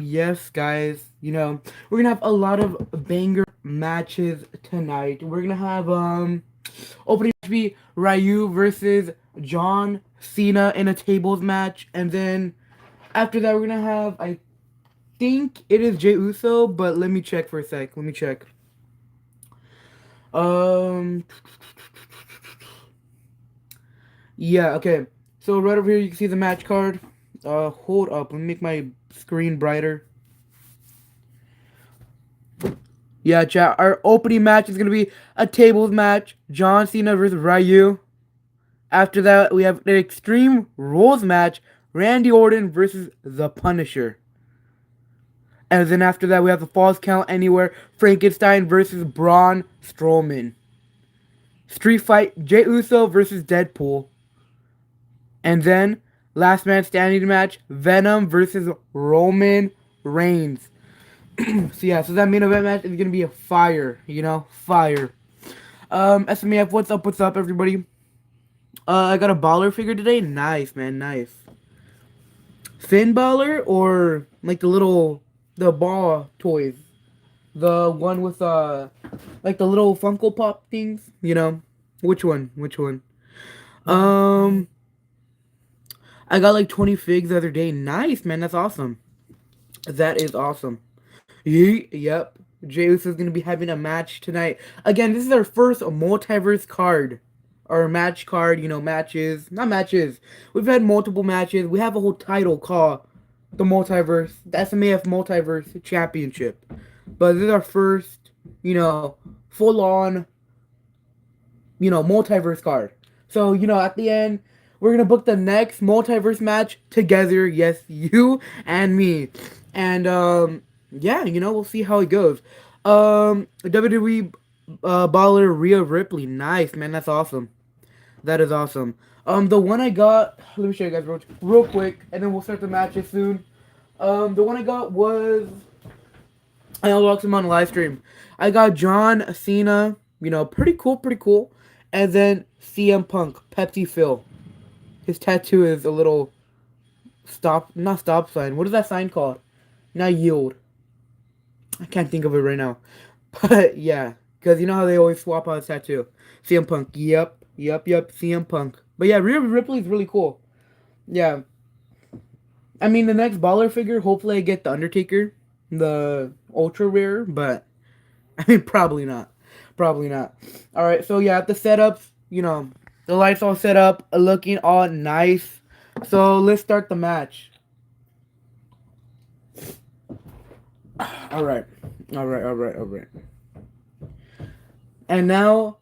Yes, guys, we're gonna have a lot of banger matches tonight. We're gonna have opening match be Ryu versus John Cena in a tables match, and then after that we're gonna have, I think it is Jey Uso, but let me check for a sec. Let me check. Um yeah, okay. So right over here you can see the match card. Hold up, let me make my screen brighter. Yeah, chat. Our opening match is gonna be a tables match. John Cena versus Ryu. After that, we have an Extreme Rules match. Randy Orton versus The Punisher. And then after that, we have the Falls Count Anywhere. Frankenstein versus Braun Strowman. Street Fight. Jey Uso versus Deadpool. And then, last man standing match. Venom versus Roman Reigns. So yeah, so that main event match is gonna be a fire, fire. S.M.A.F, what's up, everybody? I got a baller figure today. Nice, man, nice. Finn Baller or like the ball toys, the one with like the little Funko Pop things. Which one? Which one? Um, I got like 20 figs the other day. Nice, man. That's awesome. That is awesome. Yep. Jey Uso is gonna be having a match tonight. Again, this is our first multiverse card. Or match card, matches. Not matches. We've had multiple matches. We have a whole title called the Multiverse, the S.M.A.F. Multiverse Championship. But this is our first, full on, multiverse card. So, at the end, we're gonna book the next multiverse match together. Yes, you and me. And yeah, we'll see how it goes. WWE baller Rhea Ripley. Nice, man. That's awesome. That is awesome. The one I got, let me show you guys real quick, and then we'll start the matches soon. The one I got was, I unlocked him on a live stream. I got John Cena, pretty cool, pretty cool. And then CM Punk, Pepsi Phil. His tattoo is a little not stop sign. What is that sign called? Not yield. I can't think of it right now. But yeah, because you know how they always swap out his tattoo. CM Punk, yep, CM Punk. But yeah, Rhea Ripley's really cool. Yeah. I mean, the next baller figure, hopefully I get the Undertaker, the ultra rare, but I mean, probably not. Probably not. Alright, so yeah, the setups, the lights all set up, looking all nice. So let's start the match. Alright. Alright. And now,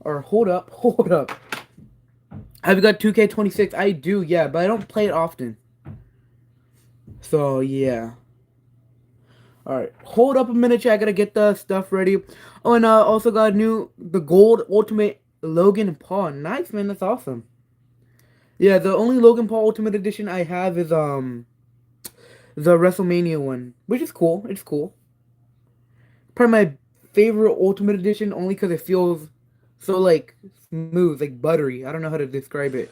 or hold up. Have you got 2K26? I do, yeah, but I don't play it often. So, yeah. Alright, hold up a minute, chat. I gotta get the stuff ready. Oh, and also got the gold ultimate Logan Paul. Nice, man. That's awesome. Yeah, the only Logan Paul Ultimate Edition I have is, the WrestleMania one, which is cool. It's cool. Probably my favorite Ultimate Edition, only because it feels so, like, smooth, like buttery. I don't know how to describe it.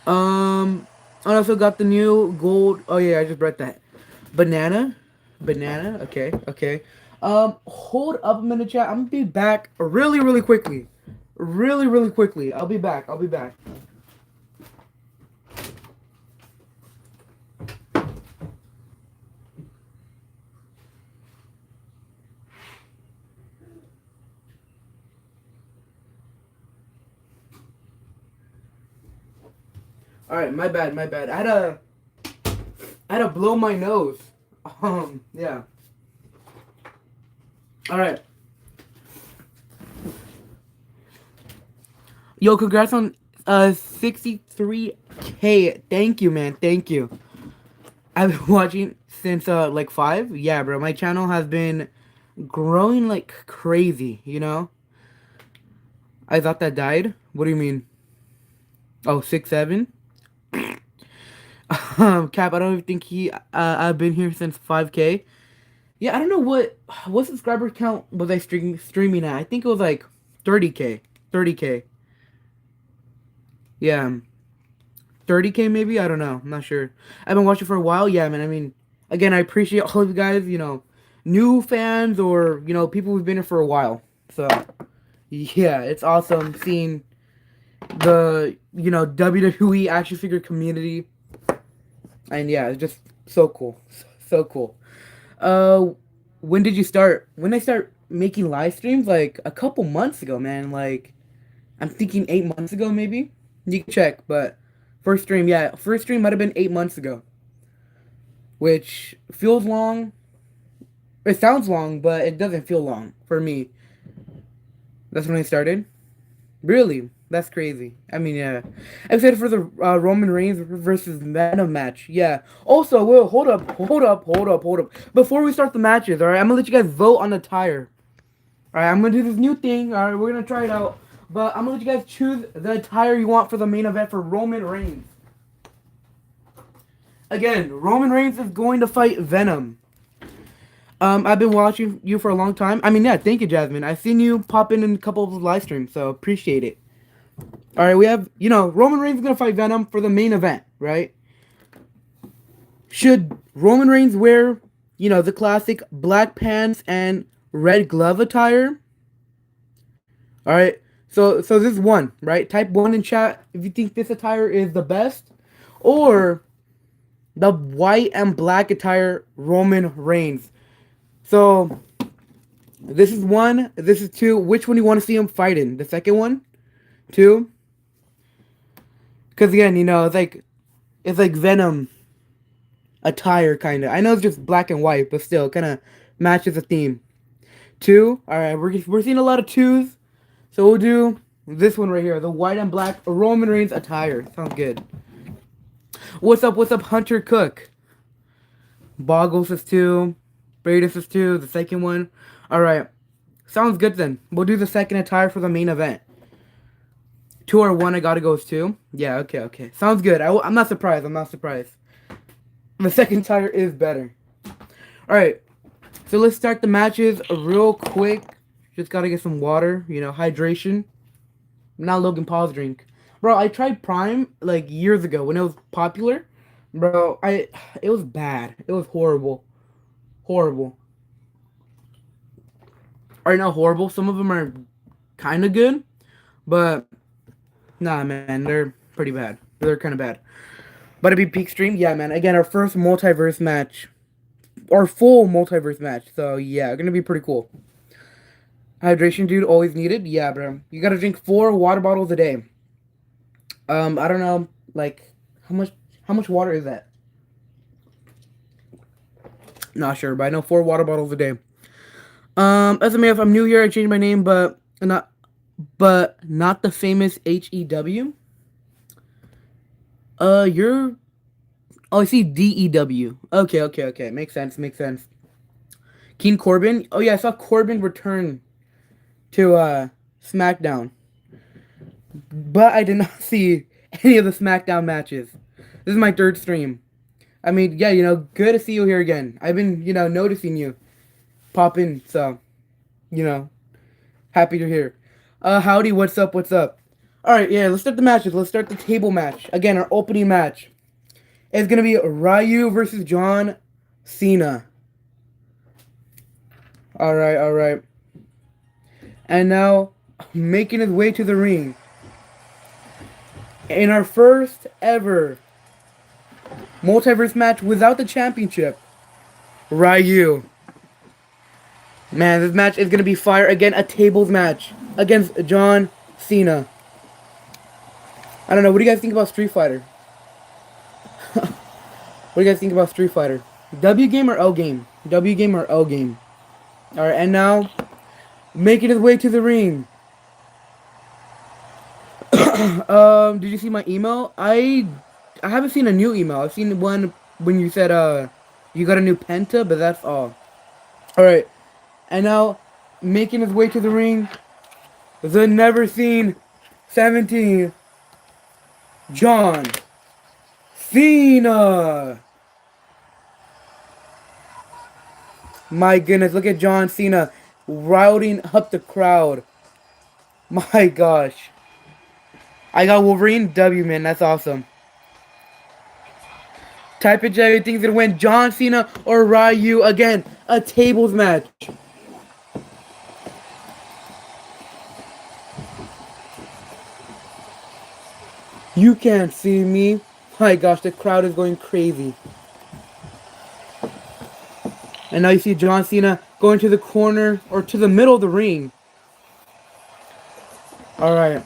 I also got the new gold. Oh yeah, I just read that. Banana. Okay. Hold up a minute, chat. I'm gonna be back really quickly. Really quickly. I'll be back. Alright, my bad. I had to blow my nose. Yeah. Alright. Yo, congrats on 63K. Thank you, man. Thank you. I've been watching since like 5. Yeah, bro. My channel has been growing like crazy, I thought that died. What do you mean? Oh, 6'7"? Cap, I don't even think I've been here since 5K. Yeah, I don't know what subscriber count was I streaming at. I think it was like 30K. 30K. Yeah. 30K maybe. I don't know. I'm not sure. I've been watching for a while. Yeah, man. I mean, again, I appreciate all of you guys. New fans or people who've been here for a while. So yeah, it's awesome seeing the WWE action figure community, and yeah, it's just so cool, so cool. Uh, when did you start? When I start making live streams, like a couple months ago, man. Like I'm thinking 8 months ago, maybe. You can check, but first stream might have been 8 months ago, which feels long. It sounds long, but it doesn't feel long for me. That's when I started. Really, that's crazy. I mean, yeah. I'm excited for the Roman Reigns versus Venom match. Yeah. Also, wait, hold up. Before we start the matches, all right, I'm gonna let you guys vote on the attire. All right, I'm gonna do this new thing. All right, we're gonna try it out. But I'm gonna let you guys choose the attire you want for the main event for Roman Reigns. Again, Roman Reigns is going to fight Venom. I've been watching you for a long time. I mean, yeah, thank you, Jasmine. I've seen you pop in a couple of live streams, so appreciate it. All right, we have, Roman Reigns is going to fight Venom for the main event, right? Should Roman Reigns wear, the classic black pants and red glove attire? All right, so this is one, right? Type 1 in chat if you think this attire is the best. Or the white and black attire Roman Reigns. So, this is 1, this is 2. Which one do you want to see him fight in? The second one? 2? Because again, it's like Venom attire, kind of. I know it's just black and white, but still, kind of matches the theme. 2? Alright, we're seeing a lot of 2s. So we'll do this one right here. The white and black Roman Reigns attire. Sounds good. What's up, Hunter Cook? Boggles is 2. Bradis is 2. The second one. Alright. Sounds good then. We'll do the second attire for the main event. 2 or 1, I gotta go with 2. Yeah, okay. Sounds good. I'm not surprised. The second attire is better. Alright. So let's start the matches real quick. Just gotta get some water. Hydration. Not Logan Paul's drink. Bro, I tried Prime, like, years ago when it was popular. Bro, it was bad. It was horrible. Horrible. Or not horrible. Some of them are kind of good. But, nah, man. They're pretty bad. They're kind of bad. But it'd be peak stream. Yeah, man. Again, our first multiverse match. Our full multiverse match. So, yeah. Gonna be pretty cool. Hydration, dude. Always needed. Yeah, bro. You gotta drink 4 water bottles a day. I don't know, like, how much water is that? Not sure, but I know 4 water bottles a day. S.M.A.F, I'm new here, I changed my name, but not the famous HEW. Oh, I see DEW. Okay. Makes sense. King Corbin. Oh, yeah, I saw Corbin return to, SmackDown. But I did not see any of the SmackDown matches. This is my 3rd stream. I mean, yeah, good to see you here again. I've been, noticing you pop in, so, happy you're here. Howdy, what's up? Alright, yeah, let's start the matches. Let's start the table match. Again, our opening match is going to be Ryu versus John Cena. Alright. And now, making his way to the ring. In our first ever multiverse match without the championship, Ryu. Man, this match is going to be fire. Again, a tables match against John Cena. I don't know. What do you guys think about Street Fighter? What do you guys think about Street Fighter? W game or L game? W game or L game? Alright, and now, making his way to the ring. Did you see my email? I haven't seen a new email. I've seen one when you said, you got a new Penta, but that's all. Alright. And now, making his way to the ring, the never seen 17, John Cena. My goodness, look at John Cena routing up the crowd. My gosh. I got Wolverine W, man. That's awesome. type in chat who thinks gonna win, John Cena or Ryu. Again, a tables match. You can't see me. My gosh, the crowd is going crazy. And now you see John Cena going to the corner or to the middle of the ring. Alright.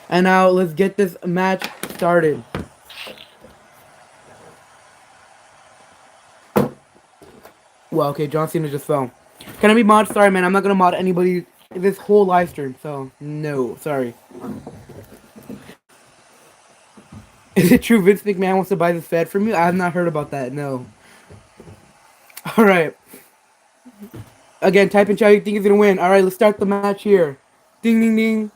And now let's get this match started. Well, okay, John Cena just fell. Can I be mod? Sorry, man. I'm not gonna mod anybody this whole live stream, so no, sorry. Is it true Vince McMahon wants to buy this Fed from you? I have not heard about that, no. Alright. Again, type in chat you think is gonna win. Alright, let's start the match here. Ding, ding, ding.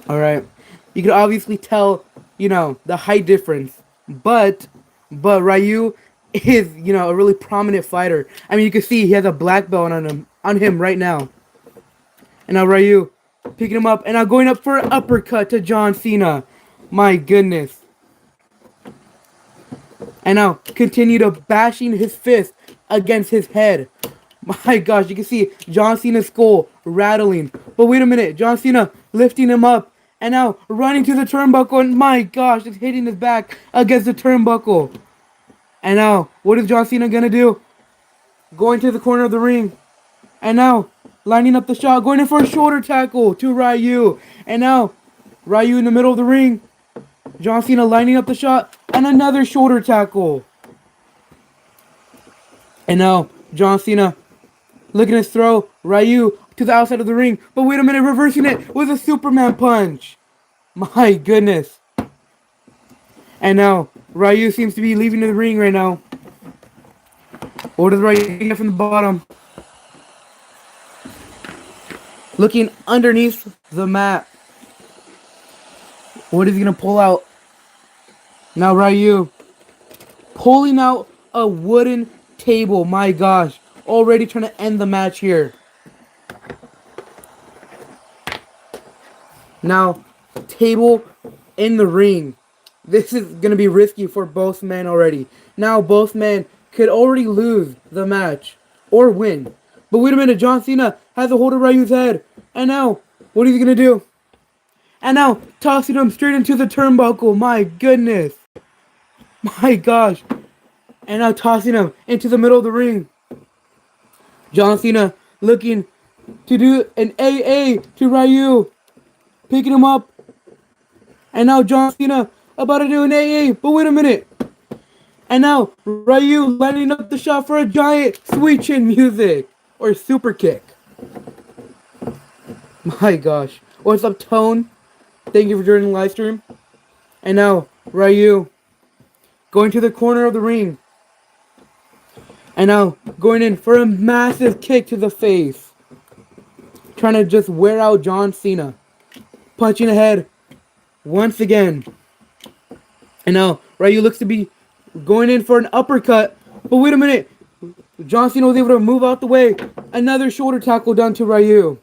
Alright. You can obviously tell, you know, the height difference. But Ryu is, you know, a really prominent fighter. I mean, you can see he has a black belt on him right now. And now Ryu picking him up and now going up for an uppercut to John Cena. My goodness. And now continue to bashing his fist against his head. My gosh, you can see John Cena's skull rattling. But wait a minute, John Cena lifting him up. And now running to the turnbuckle. And my gosh, it's hitting his back against the turnbuckle. And now, what is John Cena gonna do? Going to the corner of the ring. And now, lining up the shot. Going in for a shoulder tackle to Ryu. And now, Ryu in the middle of the ring. John Cena lining up the shot. And another shoulder tackle. And now, John Cena looking to throw Ryu to the outside of the ring. But wait a minute, reversing it with a Superman punch. My goodness. And now, Ryu seems to be leaving the ring right now. What does Ryu get from the bottom? Looking underneath the mat. What is he going to pull out? Now Ryu pulling out a wooden table. My gosh. Already trying to end the match here. Now, table in the ring. This is going to be risky for both men already. Now, both men could already lose the match or win. But wait a minute, John Cena has a hold of Ryu's head. And now, what is he going to do? And now, tossing him straight into the turnbuckle. My goodness. My gosh. And now tossing him into the middle of the ring. John Cena looking to do an AA to Ryu. Picking him up. And now John Cena about to do an AA. But wait a minute. And now Ryu lining up the shot for a giant sweet chin music. Or super kick. My gosh. What's up, Tone? Thank you for joining the live stream. And now Ryu going to the corner of the ring. And now going in for a massive kick to the face. Trying to just wear out John Cena. Punching ahead once again. And now Ryu looks to be going in for an uppercut. But wait a minute. John Cena was able to move out the way. Another shoulder tackle done to Ryu.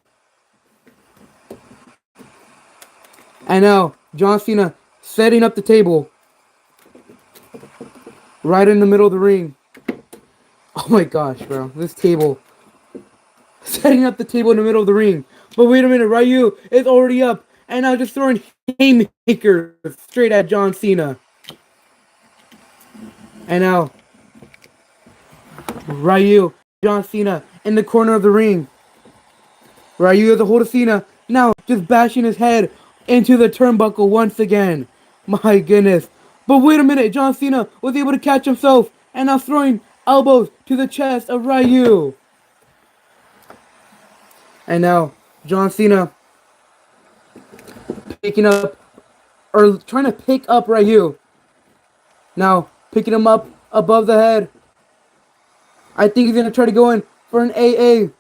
And now John Cena setting up the table. Right in the middle of the ring. Oh my gosh, bro. This table. Setting up the table in the middle of the ring. But wait a minute. Ryu is already up. And now just throwing haymakers straight at John Cena. And now Ryu, John Cena in the corner of the ring. Ryu has a hold of Cena. Now just bashing his head into the turnbuckle once again. My goodness. But wait a minute. John Cena was able to catch himself. And now throwing elbows to the chest of Ryu. And now John Cena picking up, or trying to pick up Ryu. Now picking him up above the head. I think he's going to try to go in for an AA.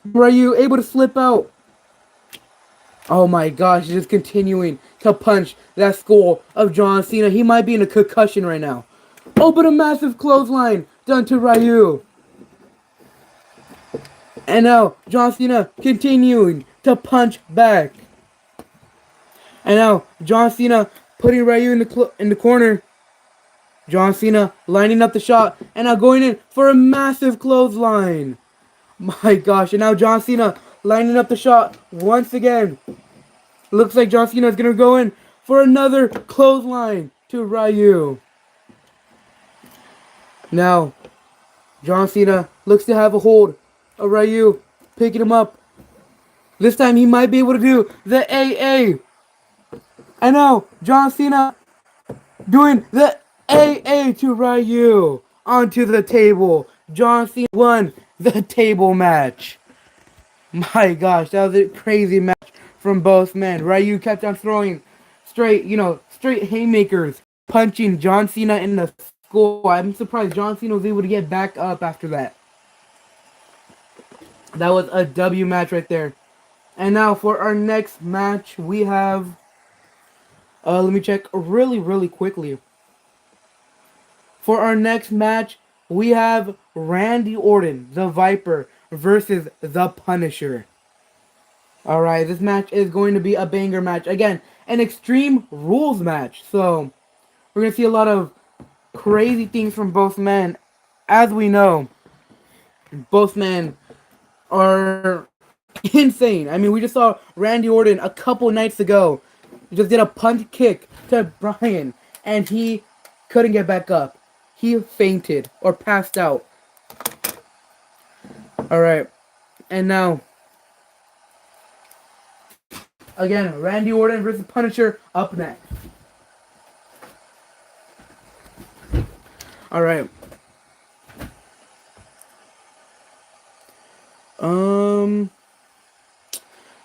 Ryu able to slip out. Oh my gosh, he's just continuing to punch that skull of John Cena. He might be in a concussion right now. Oh, but a massive clothesline done to Ryu. And now John Cena continuing to punch back. And now John Cena putting Ryu in the corner. John Cena lining up the shot and now going in for a massive clothesline. My gosh, and now John Cena lining up the shot once again. Looks like John Cena is going to go in for another clothesline to Ryu. Now, John Cena looks to have a hold of Ryu, picking him up. This time he might be able to do the AA. And now, John Cena doing the AA to Ryu onto the table. John Cena won the table match. My gosh, that was a crazy match from both men. Ryu kept on throwing straight haymakers, punching John Cena in the skull. I'm surprised John Cena was able to get back up after that. That was a W match right there. And now for our next match, we have... let me check really quickly. For our next match, we have Randy Orton, the Viper, versus the Punisher. Alright, this match is going to be a banger match. Again, an Extreme Rules match. So, we're going to see a lot of crazy things from both men. As we know, both men are insane. I mean, we just saw Randy Orton a couple nights ago. He just did a punch kick to Bryan, and he couldn't get back up. He fainted or passed out. Alright, and now, again, Randy Orton versus Punisher up next. Alright.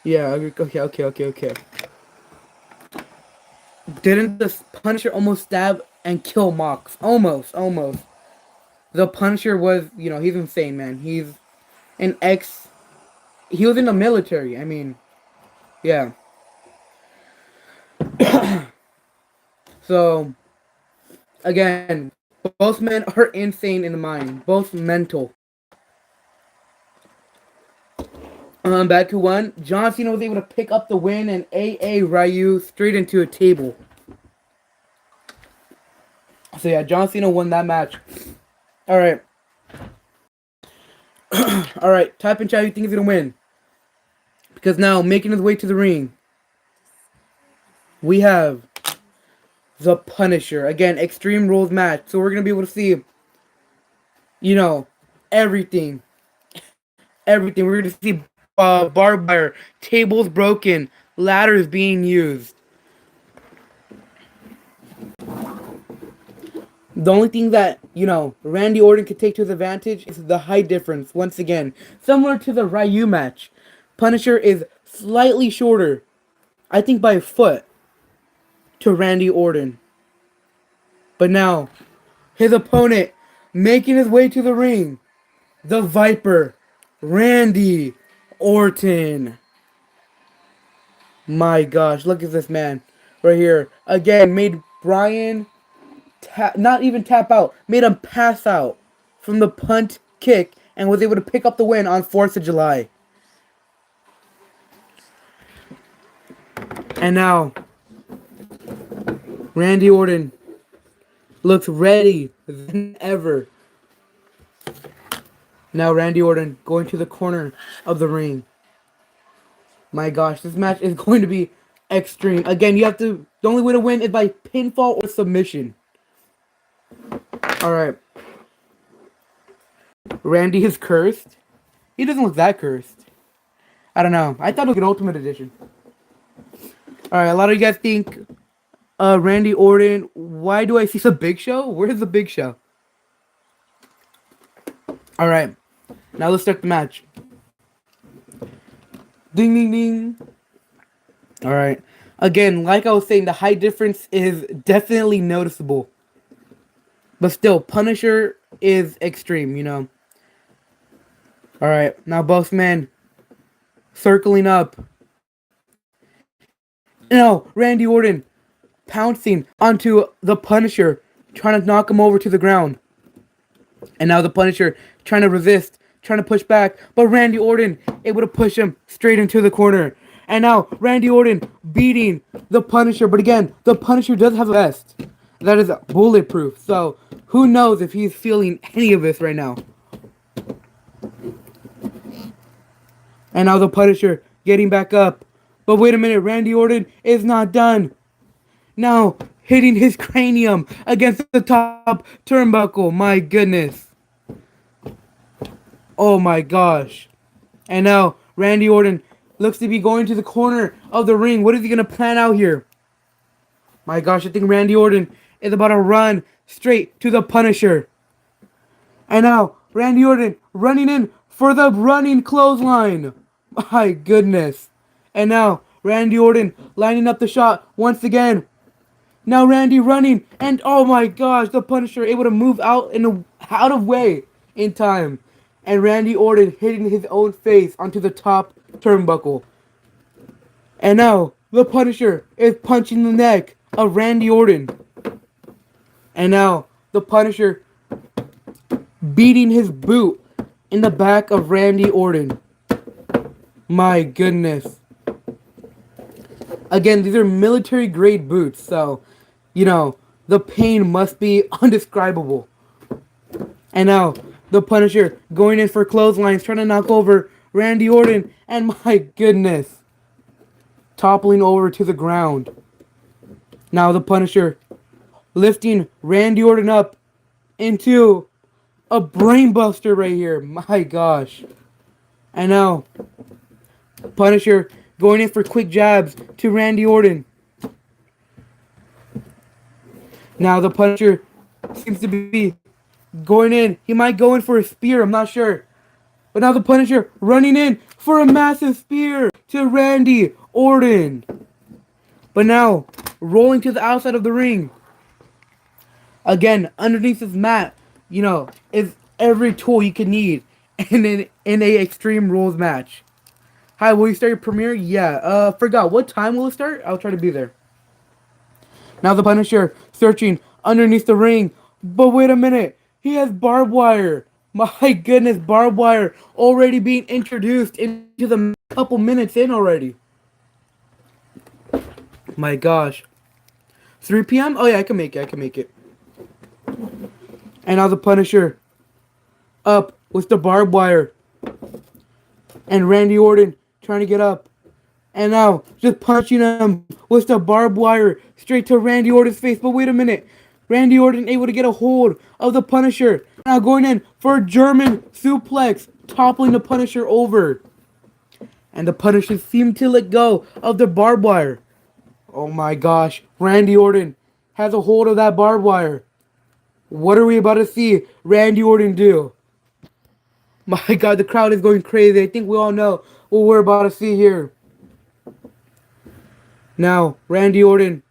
Yeah, okay. Didn't the Punisher almost stab and kill Mox? Almost. The Punisher was, he's insane, man. He was in the military. I mean, yeah. So, again, both men are insane in the mind. Both mental. Back to one. John Cena was able to pick up the win and AA Ryu straight into a table. So yeah, John Cena won that match. Alright. Alright, type in chat who you think is going to win. Because now, making his way to the ring, we have the Punisher. Again, Extreme Rules match. So we're going to be able to see, everything. Everything. We're going to see barbed wire, tables broken, ladders being used. The only thing that, Randy Orton could take to his advantage is the height difference. Once again, similar to the Ryu match, Punisher is slightly shorter, I think by a foot, to Randy Orton. But now, his opponent making his way to the ring, the Viper, Randy Orton. My gosh, look at this man right here. Again, made Bryan not even tap out, made him pass out from the punt kick and was able to pick up the win on 4th of July. And now, Randy Orton looks ready than ever. Now Randy Orton going to the corner of the ring. My gosh, this match is going to be extreme. Again, the only way to win is by pinfall or submission. Alright. Randy is cursed. He doesn't look that cursed. I don't know. I thought it was an Ultimate Edition. Alright, a lot of you guys think Randy Orton. Why do I see the Big Show? Where's the Big Show? Alright. Now let's start the match. Ding, ding, ding. Alright. Again, like I was saying, the height difference is definitely noticeable. But still, Punisher is extreme, Alright, now both men circling up. Now, Randy Orton pouncing onto the Punisher, trying to knock him over to the ground. And now the Punisher trying to resist, trying to push back, but Randy Orton able to push him straight into the corner. And now Randy Orton beating the Punisher, but again, the Punisher does have a vest. that is bulletproof. So who knows if he's feeling any of this right now. And now the Punisher getting back up. But wait a minute, Randy Orton is not done. Now hitting his cranium against the top turnbuckle. My goodness. Oh my gosh. And now Randy Orton looks to be going to the corner of the ring. What is he going to plan out here? My gosh, I think Randy Orton is about to run straight to the Punisher. And now Randy Orton running in for the running clothesline. My goodness. And now Randy Orton lining up the shot once again. Now Randy running, and oh my gosh, the Punisher able to move out of way in time. And Randy Orton hitting his own face onto the top turnbuckle. And now the Punisher is punching the neck of Randy Orton. And now the Punisher beating his boot in the back of Randy Orton. My goodness. Again, these are military grade boots, so, you know, the pain must be undescribable. And now, the Punisher going in for clotheslines, trying to knock over Randy Orton, and my goodness, toppling over to the ground. Now the Punisher lifting Randy Orton up into a brainbuster right here. My gosh. And now, Punisher going in for quick jabs to Randy Orton. Now the Punisher seems to be going in. He might go in for a spear, I'm not sure. But now the Punisher running in for a massive spear to Randy Orton. But now, rolling to the outside of the ring. Again, underneath this mat, you know, is every tool you can need in a Extreme Rules match. Hi, will you start your premiere? Yeah, forgot. What time will it start? I'll try to be there. Now the Punisher searching underneath the ring. But wait a minute. He has barbed wire. My goodness, barbed wire already being introduced into the couple minutes in already. My gosh. 3 p.m.? Oh yeah, I can make it. And now the Punisher up with the barbed wire. And Randy Orton trying to get up. And now just punching him with the barbed wire straight to Randy Orton's face. But wait a minute. Randy Orton able to get a hold of the Punisher. Now going in for a German suplex, toppling the Punisher over. And the Punisher seemed to let go of the barbed wire. Oh my gosh. Randy Orton has a hold of that barbed wire. What are we about to see Randy Orton do? My god, the crowd is going crazy. I think we all know what we're about to see here. Now, Randy Orton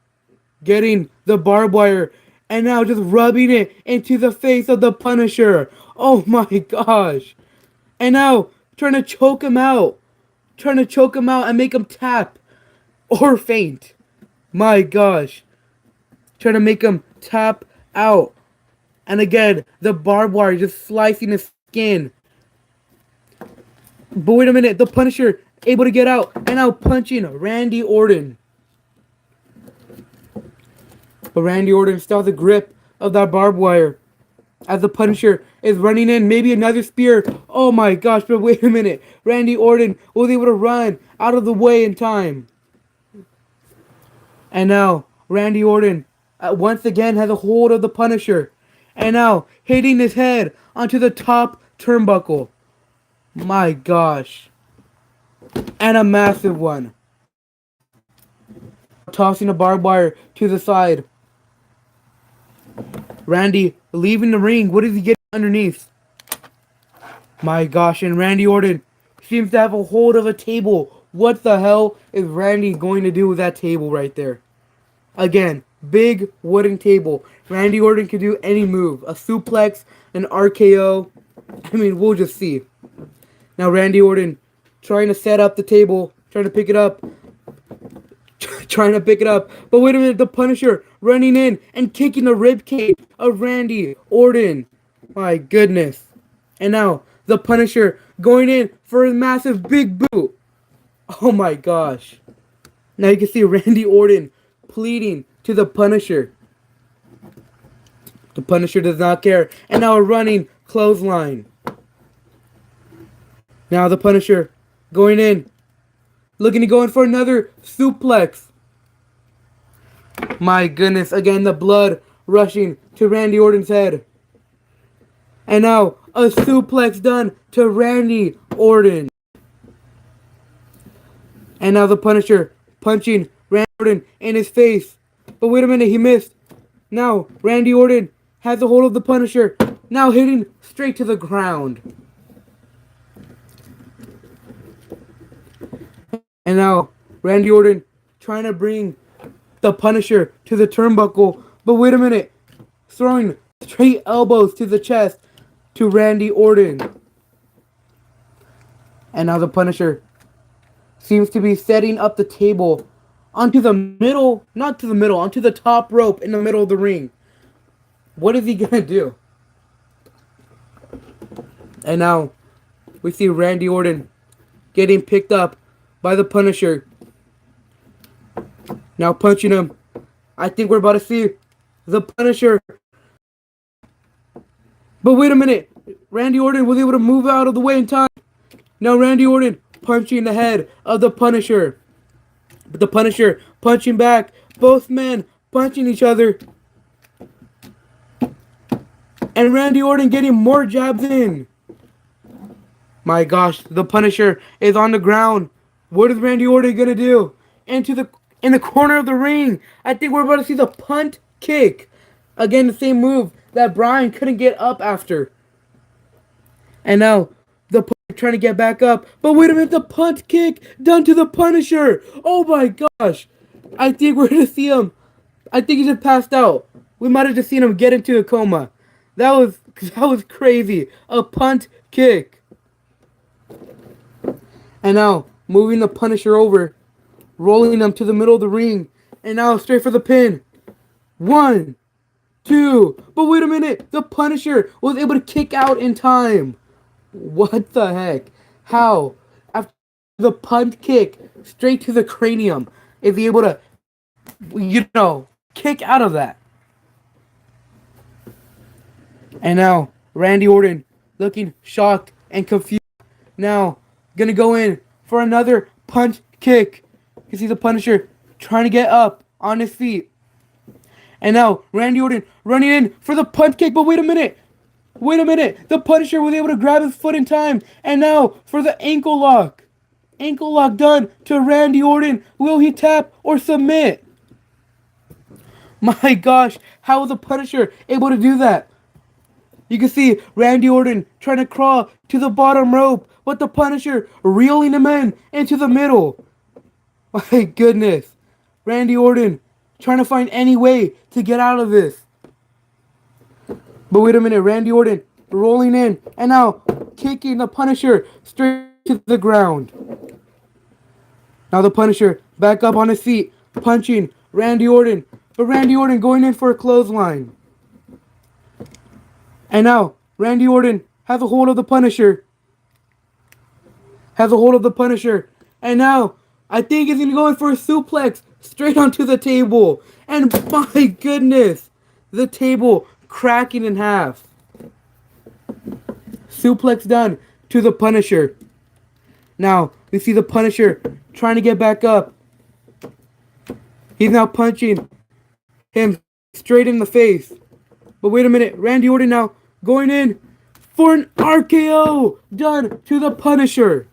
getting the barbed wire and now just rubbing it into the face of the Punisher. Oh my gosh. And now trying to choke him out. Trying to choke him out and make him tap or faint. My gosh. Trying to make him tap out. And again, the barbed wire just slicing his skin. But wait a minute, the Punisher able to get out and now punching Randy Orton. But Randy Orton still has a grip of that barbed wire. As the Punisher is running in, maybe another spear. Oh my gosh, but wait a minute. Randy Orton was able to run out of the way in time. And now, Randy Orton once again has a hold of the Punisher. And now, hitting his head onto the top turnbuckle. My gosh. And a massive one. Tossing the barbed wire to the side. Randy leaving the ring. What is he getting underneath? My gosh, and Randy Orton seems to have a hold of a table. What the hell is Randy going to do with that table right there? Again, big wooden table. Randy Orton can do any move. A suplex, an RKO. I mean, we'll just see. Now Randy Orton trying to set up the table. Trying to pick it up. But wait a minute, the Punisher running in and kicking the ribcage of Randy Orton. My goodness. And now the Punisher going in for a massive big boot. Oh my gosh. Now you can see Randy Orton pleading to the Punisher. The Punisher does not care. And now a running clothesline. Now the Punisher going in. Looking to go in for another suplex. My goodness. Again, the blood rushing to Randy Orton's head. And now a suplex done to Randy Orton. And now the Punisher punching Randy Orton in his face. But wait a minute, he missed. Now Randy Orton has a hold of the Punisher. Now hitting straight to the ground. And now Randy Orton trying to bring the Punisher to the turnbuckle. But wait a minute. Throwing straight elbows to the chest to Randy Orton. And now the Punisher seems to be setting up the table onto the middle, not to the middle, onto the top rope in the middle of the ring. What is he gonna do? And now we see Randy Orton getting picked up by the Punisher. Now punching him. I think we're about to see the Punisher. But wait a minute. Randy Orton was able to move out of the way in time. Now Randy Orton punching the head of the Punisher. But the Punisher punching back. Both men punching each other. And Randy Orton getting more jabs in. My gosh, the Punisher is on the ground. What is Randy Orton gonna do? In the corner of the ring. I think we're about to see the punt kick. Again, the same move that Bryan couldn't get up after. And now the Punisher trying to get back up. But wait a minute, the punt kick done to the Punisher. Oh my gosh. I think we're gonna see him. I think he just passed out. We might have just seen him get into a coma. That was crazy. A punt kick. And now moving the Punisher over, rolling him to the middle of the ring, and now straight for the pin. 1, 2. But wait a minute, the Punisher was able to kick out in time. What the heck? How? After the punt kick straight to the cranium, is he able to, kick out of that? And now Randy Orton looking shocked and confused. Now gonna go in for another punch kick. You see the Punisher trying to get up on his feet. And now Randy Orton running in for the punch kick. But wait a minute. The Punisher was able to grab his foot in time. And now for the ankle lock. Ankle lock done to Randy Orton. Will he tap or submit? My gosh, how was the Punisher able to do that? You can see Randy Orton trying to crawl to the bottom rope, but the Punisher reeling him into the middle. My goodness. Randy Orton trying to find any way to get out of this. But wait a minute, Randy Orton rolling in and now kicking the Punisher straight to the ground. Now the Punisher back up on his feet, punching Randy Orton. But Randy Orton going in for a clothesline. And now, Randy Orton has a hold of the Punisher. And now, I think he's going to go in for a suplex straight onto the table. And my goodness, the table cracking in half. Suplex done to the Punisher. Now, we see the Punisher trying to get back up. He's now punching him straight in the face. But wait a minute, Randy Orton now going in for an RKO done to the Punisher.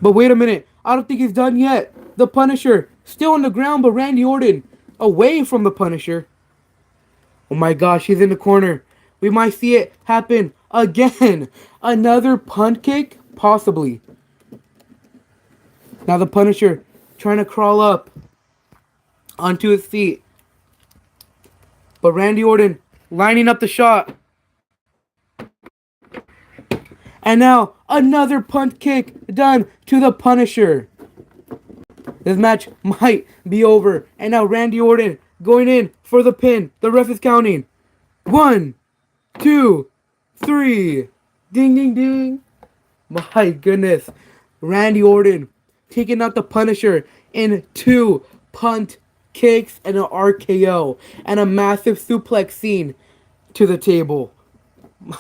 But wait a minute, I don't think he's done yet. The Punisher still on the ground, but Randy Orton away from the Punisher. Oh my gosh, he's in the corner. We might see it happen again. Another punt kick? Possibly. Now the Punisher trying to crawl up onto his feet. But Randy Orton lining up the shot. And now another punt kick done to the Punisher. This match might be over. And now Randy Orton going in for the pin. The ref is counting. 1, 2, 3. Ding, ding, ding. My goodness. Randy Orton taking out the Punisher in 2 punt kicks, and an RKO, and a massive suplex scene to the table.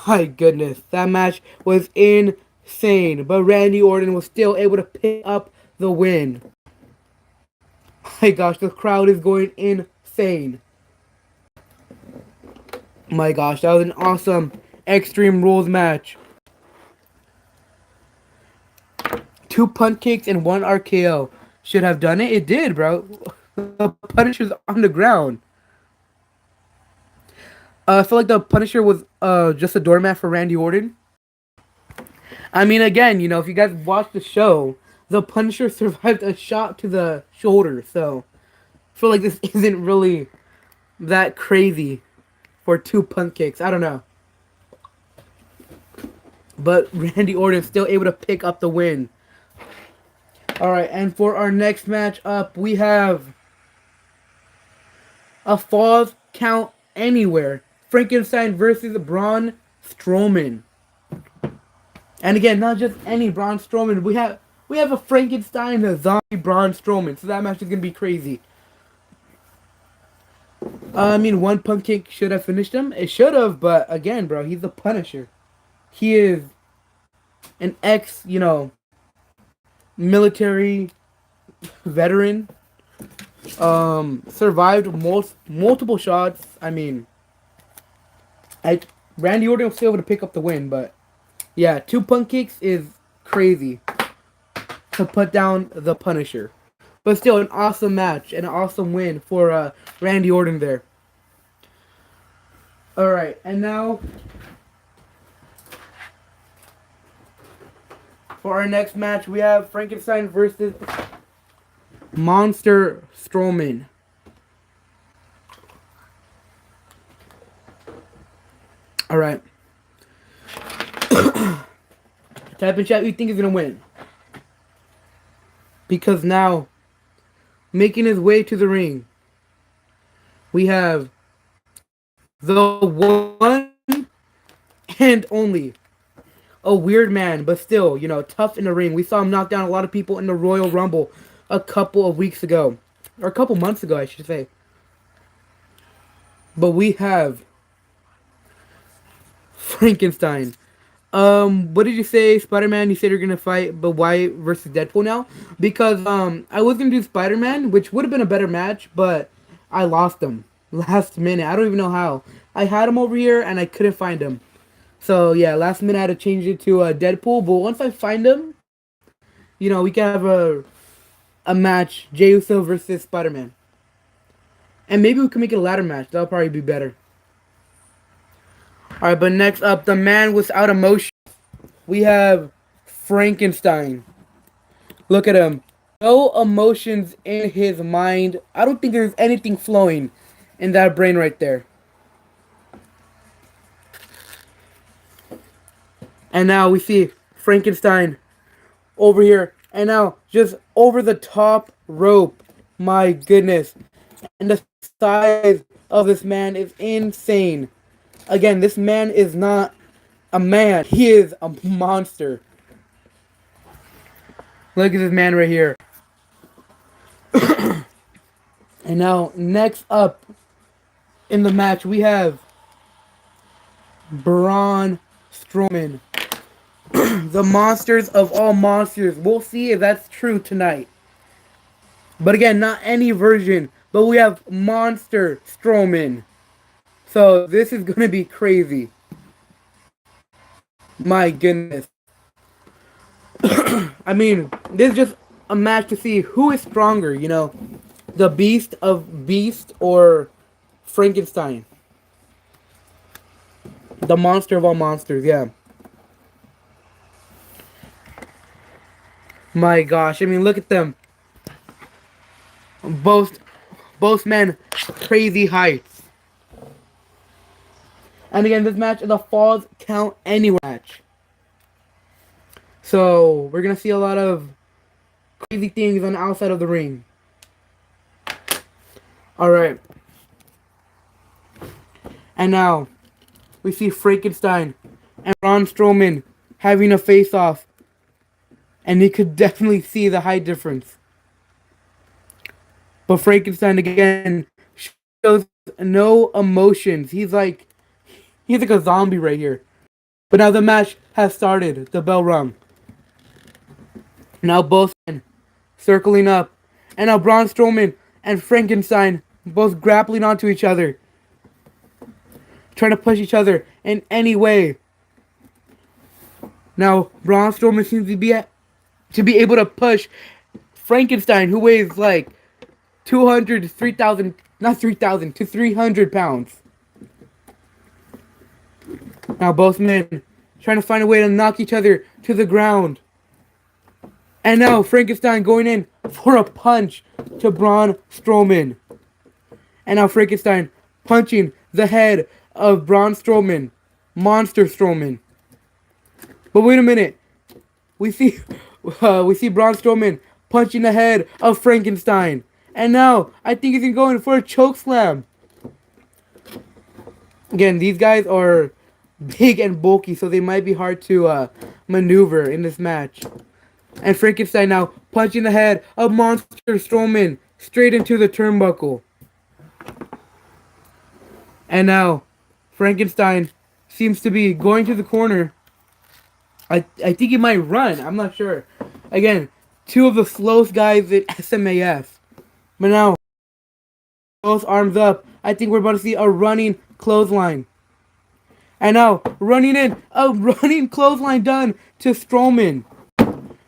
My goodness, that match was insane, but Randy Orton was still able to pick up the win. My gosh, the crowd is going insane. My gosh, that was an awesome Extreme Rules match. 2 punt kicks and 1 RKO. Should have done it. It did, bro. The Punisher's on the ground. I feel like the Punisher was just a doormat for Randy Orton. I mean, again, you know, if you guys watch the show, the Punisher survived a shot to the shoulder. So, I feel like this isn't really that crazy for 2 punt kicks. I don't know. But Randy Orton still able to pick up the win. Alright, and for our next match up, we have a Falls Count Anywhere. Frankenstein versus Braun Strowman. And again, not just any Braun Strowman. We have a Frankenstein, a zombie Braun Strowman. So that match is gonna be crazy. I mean, 1 punt kick should have finished him. It should have, but again, bro, he's the Punisher. He is an ex, you know, military veteran. Survived multiple shots. I mean, Randy Orton was still able to pick up the win, but yeah, 2 punt kicks is crazy to put down the Punisher. But still, an awesome match and an awesome win for Randy Orton there. Alright, and now for our next match, we have Frankenstein versus Monster Strowman. Alright. Type in chat who you think is going to win. Because now, making his way to the ring, we have the one and only, a weird man, but still, you know, tough in the ring. We saw him knock down a lot of people in the Royal Rumble a couple of weeks ago. Or a couple months ago, I should say. But we have Frankenstein. What did you say, Spider-Man? You said you're gonna fight, but why versus Deadpool now? Because I was gonna do Spider-Man, which would have been a better match, but I lost him last minute. I don't even know how. I had him over here and I couldn't find him. So yeah, last minute I had to change it to Deadpool. But once I find him, you know, we can have a match, Jey Uso versus Spider-Man, and maybe we can make it a ladder match. That'll probably be better. Alright, but next up, the man without emotion. We have Frankenstein. Look at him. No emotions in his mind. I don't think there's anything flowing in that brain right there. And now we see Frankenstein over here. And now, just over the top rope. My goodness. And the size of this man is insane. Again, this man is not a man. He is a monster. Look at this man right here. And now, next up in the match, we have Braun Strowman. The monsters of all monsters. We'll see if that's true tonight. But again, not any version. But we have Monster Strowman. So this is going to be crazy. My goodness. I mean, this is just a match to see who is stronger, you know. The Beast of Beast or Frankenstein. The monster of all monsters, yeah. My gosh, I mean, look at them. Both men, crazy heights. And again, this match is a Falls Count Anywhere match. So, we're going to see a lot of crazy things on the outside of the ring. Alright. And now, we see Frankenstein and Braun Strowman having a face-off. And you could definitely see the height difference. But Frankenstein again shows no emotions. He's like a zombie right here. But now the match has started. The bell rung. Now both men circling up. And now Braun Strowman and Frankenstein both grappling onto each other. Trying to push each other in any way. Now Braun Strowman seems to be able to push Frankenstein, who weighs like 200 to 3,000, not 3,000, to 300 pounds. Now both men trying to find a way to knock each other to the ground. And now Frankenstein going in for a punch to Braun Strowman. And now Frankenstein punching the head of Braun Strowman. Monster Strowman. But wait a minute. We see Braun Strowman punching the head of Frankenstein. And now I think he's going for a choke slam. Again, these guys are big and bulky, so they might be hard to maneuver in this match. And Frankenstein now punching the head of Monster Strowman straight into the turnbuckle. And now Frankenstein seems to be going to the corner. I think he might run. I'm not sure. Again, two of the slowest guys in S.M.A.F. But now, both arms up. I think we're about to see a running clothesline. And now, running in. A running clothesline done to Strowman.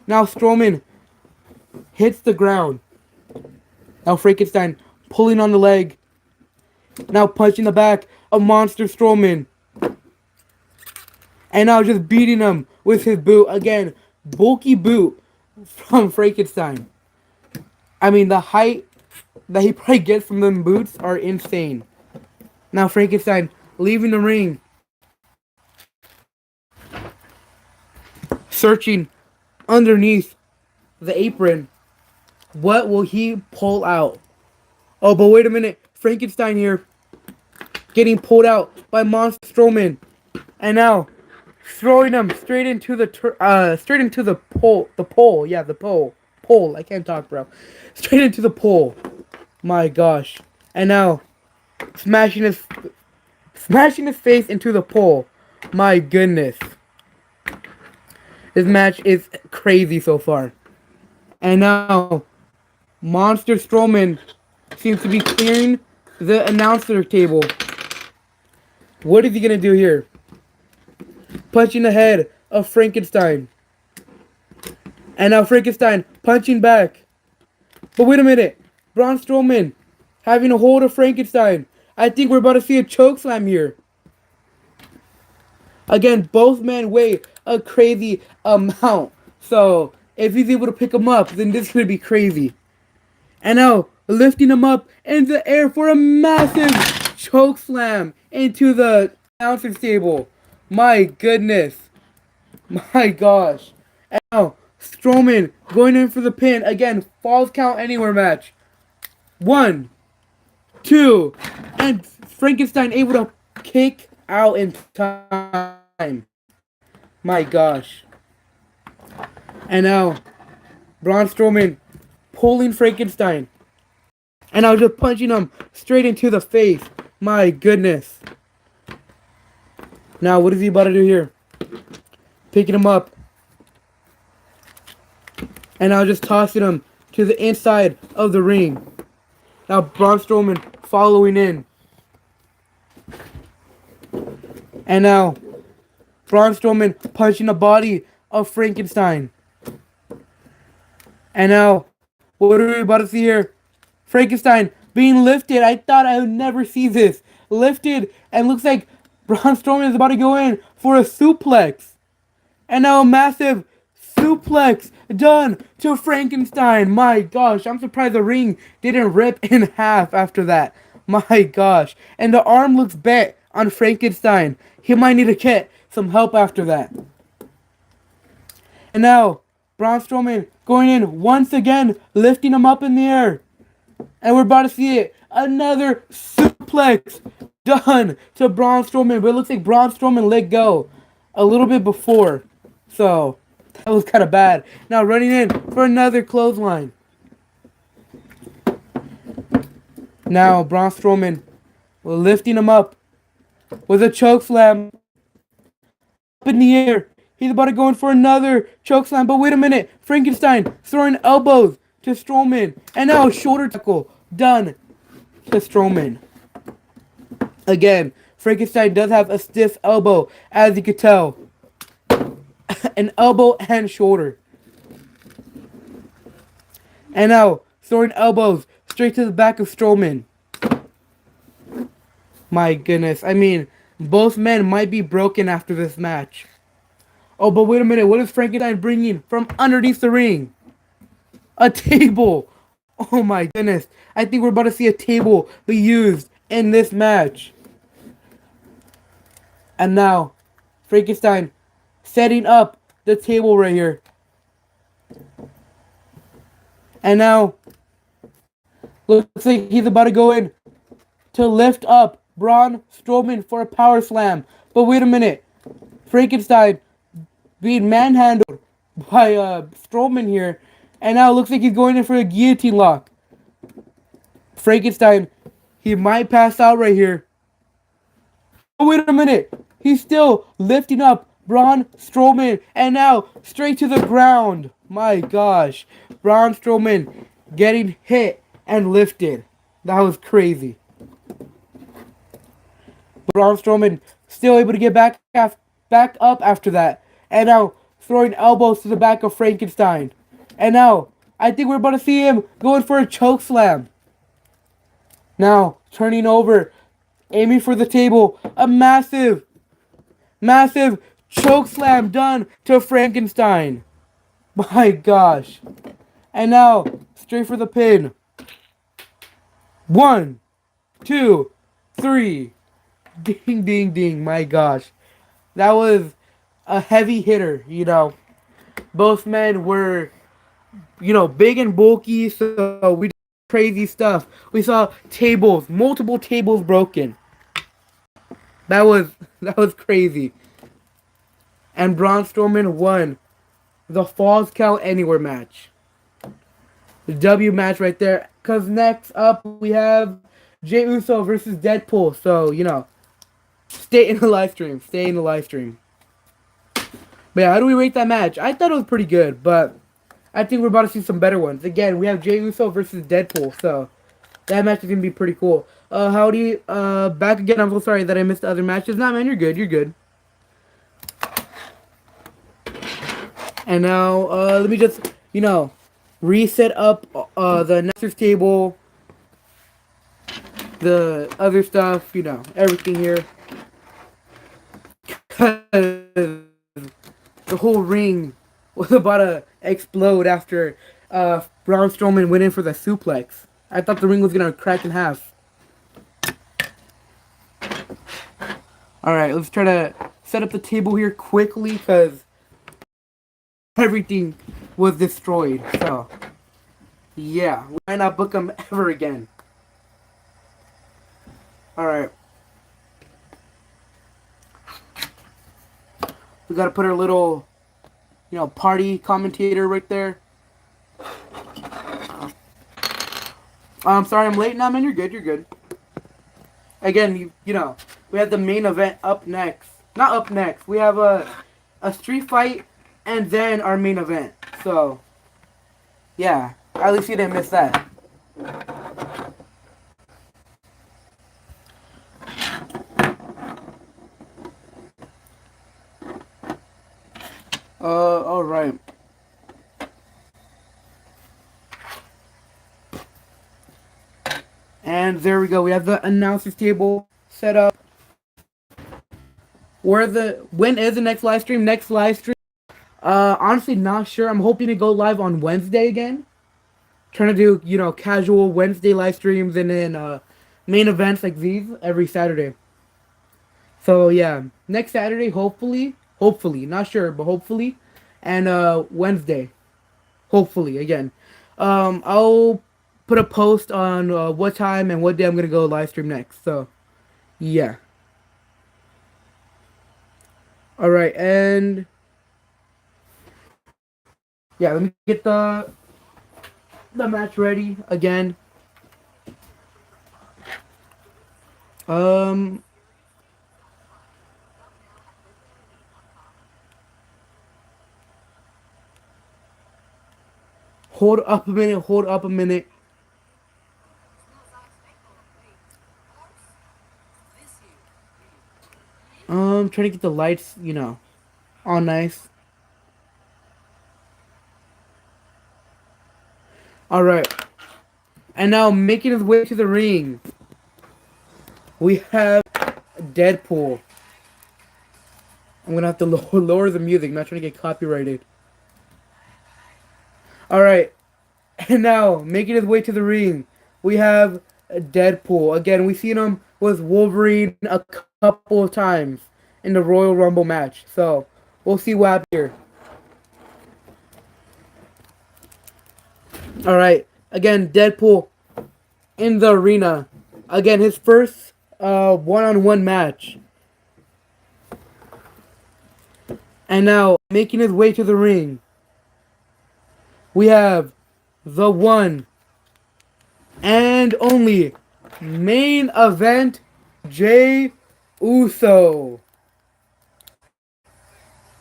Now Strowman hits the ground. Now Frankenstein pulling on the leg. Now punching the back of Monster Strowman. And now just beating him with his boot. Again, bulky boot from Frankenstein. I mean, the height that he probably gets from them boots are insane. Now Frankenstein leaving the ring. Searching underneath the apron. What will he pull out? Oh, but wait a minute. Frankenstein here. Getting pulled out by Monster Strowman. And now throwing him straight into the pole. The pole. Yeah, the pole. Pole. I can't talk, bro. Straight into the pole. My gosh. And now smashing his face into the pole. My goodness. This match is crazy so far. And now Monster Strowman seems to be clearing the announcer table. What is he gonna do here? Punching the head of Frankenstein. And now Frankenstein punching back. But wait a minute. Braun Strowman having a hold of Frankenstein. I think we're about to see a chokeslam here. Again, both men weigh a crazy amount. So, if he's able to pick him up, then this is going to be crazy. And now, lifting him up in the air for a massive chokeslam into the announcer's table. My goodness. My gosh. And now, Strowman going in for the pin. Again, falls count anywhere match. 1, 2, and Frankenstein able to kick out in time. My gosh. And now, Braun Strowman pulling Frankenstein. And now just punching him straight into the face. My goodness. Now, what is he about to do here? Picking him up. And now just tossing him to the inside of the ring. Now, Braun Strowman following in. And now, Braun Strowman punching the body of Frankenstein. And now, what are we about to see here? Frankenstein being lifted. I thought I would never see this. Lifted, and looks like Braun Strowman is about to go in for a suplex. And now a massive suplex done to Frankenstein. My gosh, I'm surprised the ring didn't rip in half after that. My gosh. And the arm looks bent on Frankenstein. He might need to get some help after that. And now, Braun Strowman going in once again, lifting him up in the air. And we're about to see it. Another suplex done to Braun Strowman. But it looks like Braun Strowman let go a little bit before. So, that was kind of bad. Now running in for another clothesline. Now Braun Strowman lifting him up with a choke slam up in the air. He's about to go in for another choke slam, but wait a minute. Frankenstein throwing elbows to Strowman. And now a shoulder tackle done to Strowman. Again, Frankenstein does have a stiff elbow, as you could tell. An elbow and shoulder. And now throwing elbows straight to the back of Strowman. My goodness. I mean, both men might be broken after this match. Oh, but wait a minute. What is Frankenstein bringing from underneath the ring? A table. Oh my goodness. I think we're about to see a table be used in this match. And now, Frankenstein setting up the table right here. And now, looks like he's about to go in to lift up Braun Strowman for a power slam. But wait a minute. Frankenstein being manhandled by Strowman here. And now it looks like he's going in for a guillotine lock. Frankenstein, he might pass out right here. Oh, wait a minute. He's still lifting up Braun Strowman. And now straight to the ground. My gosh. Braun Strowman getting hit and lifted. That was crazy. Braun Strowman still able to get back up after that. And now throwing elbows to the back of Frankenstein. And now I think we're about to see him going for a choke slam. Now turning over, aiming for the table. A massive choke slam done to Frankenstein. My gosh. And now straight for the pin. 1, 2, 3. Ding, ding, ding. My gosh. That was a heavy hitter, you know. Both men were, you know, big and bulky, so we did crazy stuff. We saw tables, multiple tables broken. That was crazy. And Braun Strowman won the Falls Count Anywhere match. The W match right there. Because next up we have Jey Uso versus Deadpool. So, you know, stay in the live stream. Stay in the live stream. But yeah, how do we rate that match? I thought it was pretty good, but I think we're about to see some better ones. Again, we have Jey Uso versus Deadpool, so that match is going to be pretty cool. Howdy, back again. I'm so sorry that I missed the other matches. Nah, man, you're good. You're good. And now, let me just, you know, reset up the announcers table, the other stuff, you know, everything here. The whole ring was about to explode after Braun Strowman went in for the suplex. I thought the ring was going to crack in half. Alright, let's try to set up the table here quickly because everything was destroyed. So, yeah, we might not book them ever again. Alright. We gotta put our little, you know, party commentator right there. I'm sorry I'm late. Nah, man, you're good. You're good. Again, you know, we have the main event up next. Not up next. We have a street fight and then our main event. So, yeah. At least you didn't miss that. Alright. And there we go. We have the announcers table set up. When is the next live stream? Next live stream? Honestly, not sure. I'm hoping to go live on Wednesday again. Trying to do, you know, casual Wednesday live streams and then main events like these every Saturday. So yeah, next Saturday, hopefully, not sure, but hopefully, and Wednesday, hopefully again. I'll put a post on what time and what day I'm gonna go live stream next. So, yeah. All right, and yeah, let me get the match ready again. Um, hold up a minute. Hold up a minute. Trying to get the lights, all nice. All right, and now making his way to the ring, we have Deadpool. I'm gonna have to lower the music. I'm not trying to get copyrighted. All right, and now making his way to the ring, we have Deadpool. Again, we've seen him with Wolverine a couple of times in the Royal Rumble match. So we'll see what happens here. All right, again, Deadpool in the arena. Again, his first one-on-one match. And now, making his way to the ring, we have the one and only main event, Jey Uso.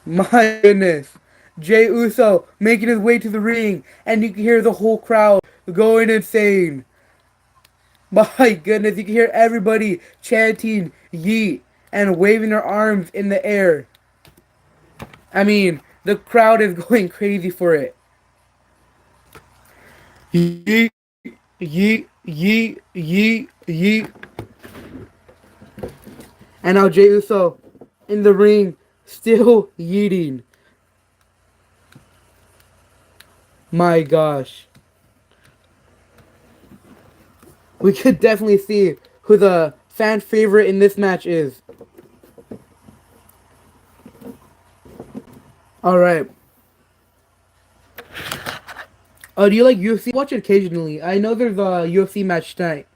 My goodness. Jey Uso making his way to the ring, and you can hear the whole crowd going insane. My goodness, you can hear everybody chanting yeet and waving their arms in the air. I mean, the crowd is going crazy for it. Yeet, yeet, yeet, yeet, yeet. And now Jey Uso in the ring, still yeeting. My gosh. We could definitely see who the fan favorite in this match is. Alright. Do you like UFC? Watch it occasionally. I know there's a UFC match tonight.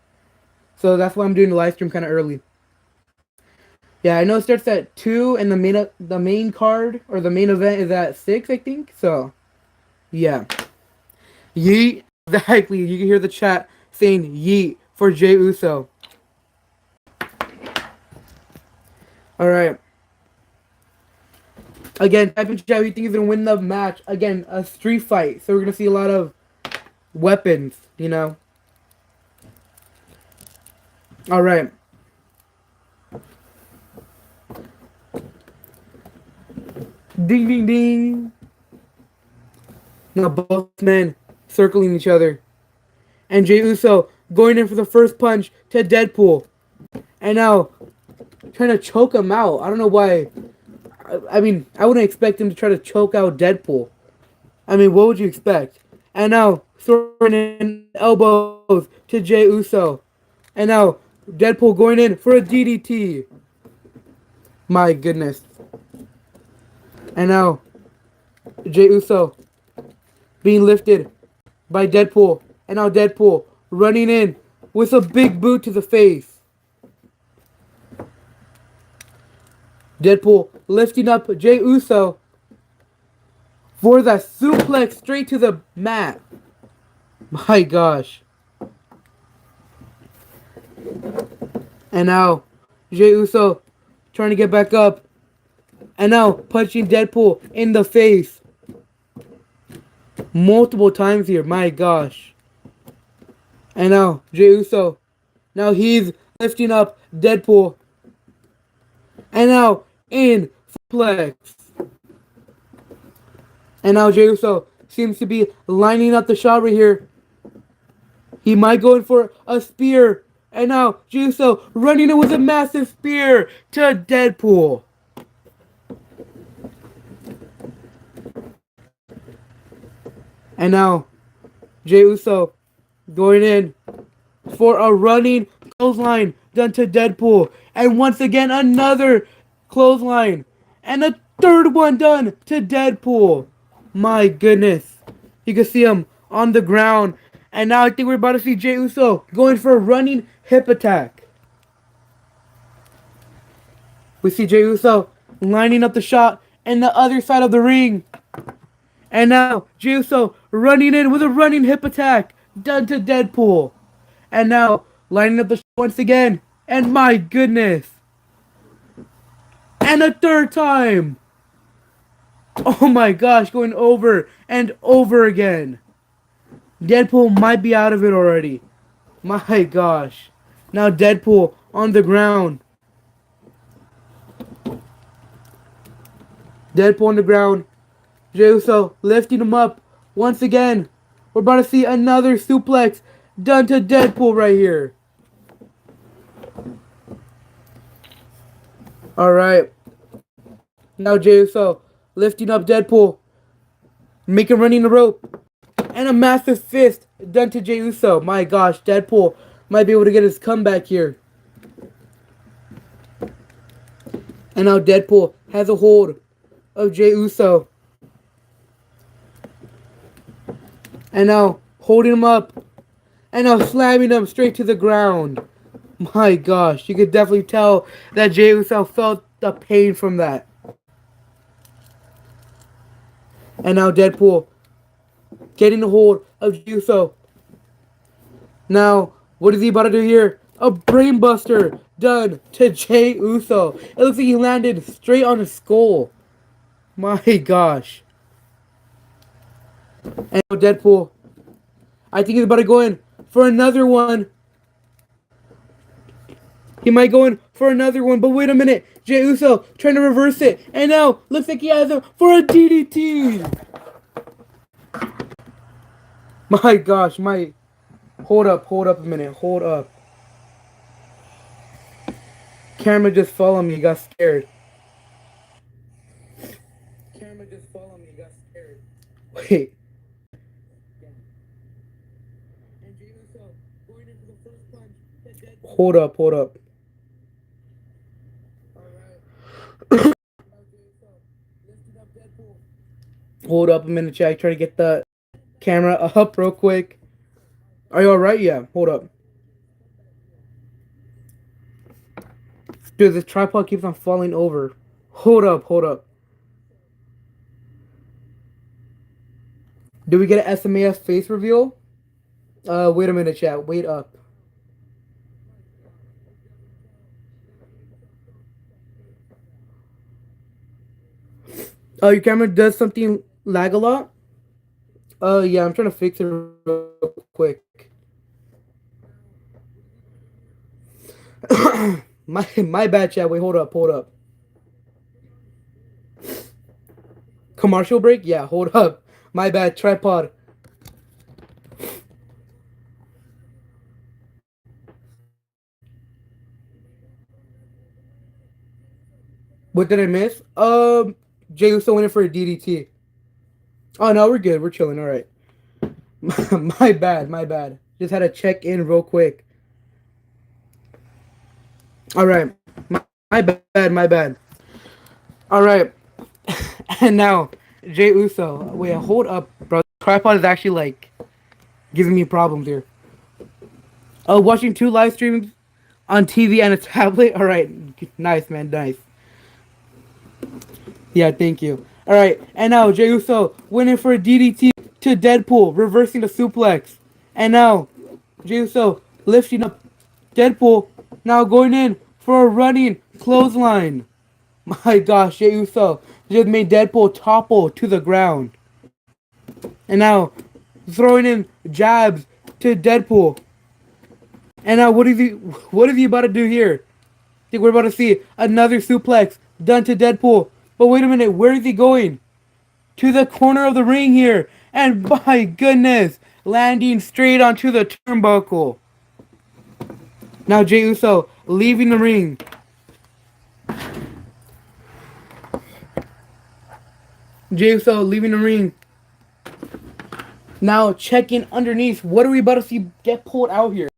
So that's why I'm doing the live stream kind of early. Yeah, I know it starts at 2 and the main card or the main event is at 6, I think. So, yeah. Yeet. Exactly. You can hear the chat saying yeet for Jey Uso. Alright. Again, type in chat who you think is going to win the match. Again, a street fight. So we're going to see a lot of weapons, Alright. Ding, ding, ding. Now both men circling each other. And Jey Uso going in for the first punch to Deadpool. And now trying to choke him out. I don't know why. I mean, I wouldn't expect him to try to choke out Deadpool. I mean, what would you expect? And now throwing in elbows to Jey Uso. And now Deadpool going in for a DDT. My goodness. And now Jey Uso being lifted by Deadpool. And now Deadpool running in with a big boot to the face. Deadpool lifting up Jey Uso for the suplex straight to the mat. My gosh. And now Jey Uso trying to get back up. And now punching Deadpool in the face. Multiple times here. My gosh. And now Jey Uso. Now he's lifting up Deadpool. And now in suplex. And now Jey Uso seems to be lining up the shot right here. He might go in for a spear. And now Jey Uso running in with a massive spear to Deadpool. And now Jey Uso going in for a running clothesline done to Deadpool. And once again, another clothesline. And a third one done to Deadpool. My goodness. You can see him on the ground. And now I think we're about to see Jey Uso going for a running hip attack. We see Jey Uso lining up the shot in the other side of the ring. And now Jey Uso running in with a running hip attack done to Deadpool. And now lining up the shot once again. And my goodness. And a third time. Oh my gosh, going over and over again. Deadpool might be out of it already. My gosh. Now Deadpool on the ground. Deadpool on the ground. Jey Uso lifting him up once again. We're about to see another suplex done to Deadpool right here. Alright. Now Jey Uso lifting up Deadpool. Make him running the rope. And a massive fist done to Jey Uso. My gosh, Deadpool might be able to get his comeback here. And now Deadpool has a hold of Jey Uso. And now holding him up. And now slamming him straight to the ground. My gosh, you could definitely tell that Jey Uso felt the pain from that. And now Deadpool getting the hold of Jey Uso. Now, what is he about to do here? A brainbuster done to Jey Uso. It looks like he landed straight on his skull. My gosh. And now Deadpool, I think he's about to go in for another one. He might go in for another one, but wait a minute. Jey Uso trying to reverse it. And now, looks like he has him for a DDT. My gosh, hold up a minute, hold up. Camera just followed me, got scared. Wait. Hold up. Hold up a minute, Jack. Try to get the camera up real quick. Are you alright? Yeah, hold up. Dude, this tripod keeps on falling over. Hold up. Did we get an S.M.A.F face reveal? Wait a minute, chat. Wait up. Your camera does something lag a lot? Yeah, I'm trying to fix it real quick. my bad, chat. Wait, hold up. Commercial break? Yeah, hold up. My bad, tripod. What did I miss? Jey Uso went in for a DDT. Oh no, we're good. We're chilling. All right. my bad. Just had to check in real quick. All right. My bad. All right. And now Jey Uso. Wait, hold up, bro. Tripod is actually like giving me problems here. Watching 2 live streams on TV and a tablet. All right. Nice, man. Nice. Yeah, thank you. All right, and now Jey Uso winning for a DDT to Deadpool, reversing the suplex. And now Jey Uso lifting up Deadpool, now going in for a running clothesline. My gosh, Jey Uso just made Deadpool topple to the ground. And now throwing in jabs to Deadpool. And now what is he about to do here? I think we're about to see another suplex done to Deadpool. But wait a minute, where is he going? To the corner of the ring here. And my goodness, landing straight onto the turnbuckle. Now Jey Uso leaving the ring. Jey Uso leaving the ring. Now checking underneath. What are we about to see get pulled out here?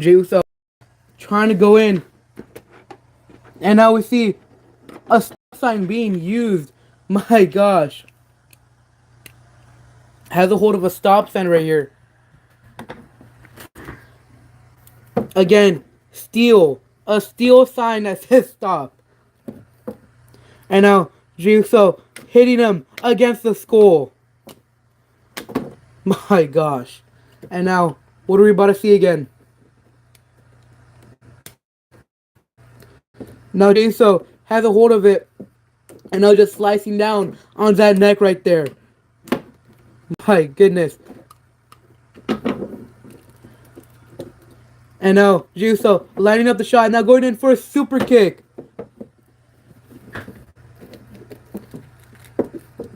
Jey Uso trying to go in. And now we see a stop sign being used. My gosh. Has a hold of a stop sign right here. Again, steel. A steel sign that says stop. And now Jey Uso hitting him against the skull. My gosh. And now What are we about to see again? Now Jey Uso has a hold of it, and now just slicing down on that neck right there. My goodness. And now Jey Uso lining up the shot, now going in for a super kick.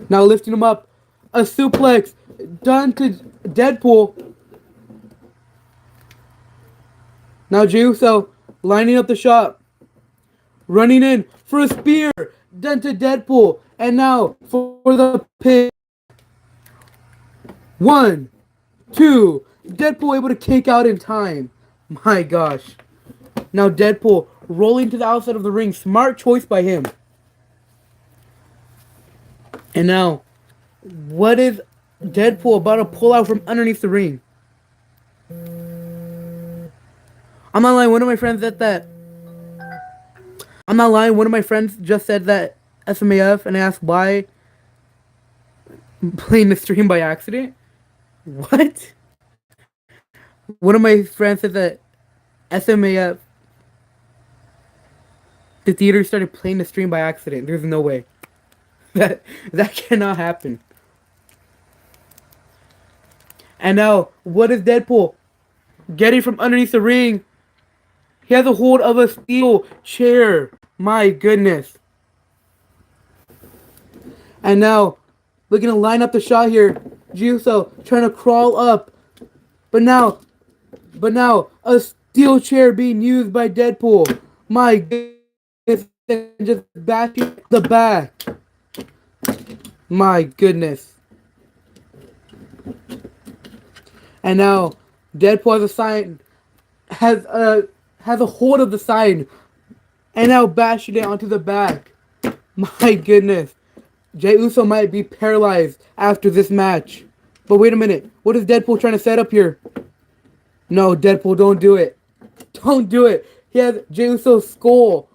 Now lifting him up. A suplex done to Deadpool. Now Jey Uso lining up the shot. Running in for a spear done to Deadpool. And now for the pin. 1, 2. Deadpool able to kick out in time. My gosh. Now Deadpool rolling to the outside of the ring. Smart choice by him. And now, what is Deadpool about to pull out from underneath the ring? I'm not lying. One of my friends said that. I'm not lying. One of my friends just said that S.M.A.F. and asked why playing the stream by accident. What? One of my friends said that S.M.A.F. the theater started playing the stream by accident. There's no way. That cannot happen. And now, what is Deadpool getting from underneath the ring? He has a hold of a steel chair. My goodness. And now, looking to line up the shot here. Jey Uso trying to crawl up. But now, a steel chair being used by Deadpool. My goodness. Just bashing the back. My goodness. And now, Deadpool has a sign. Has a hold of the sign. And now bashing it onto the back. My goodness. Jey Uso might be paralyzed after this match. But wait a minute. What is Deadpool trying to set up here? No, Deadpool, don't do it. Don't do it. He has Jey Uso's skull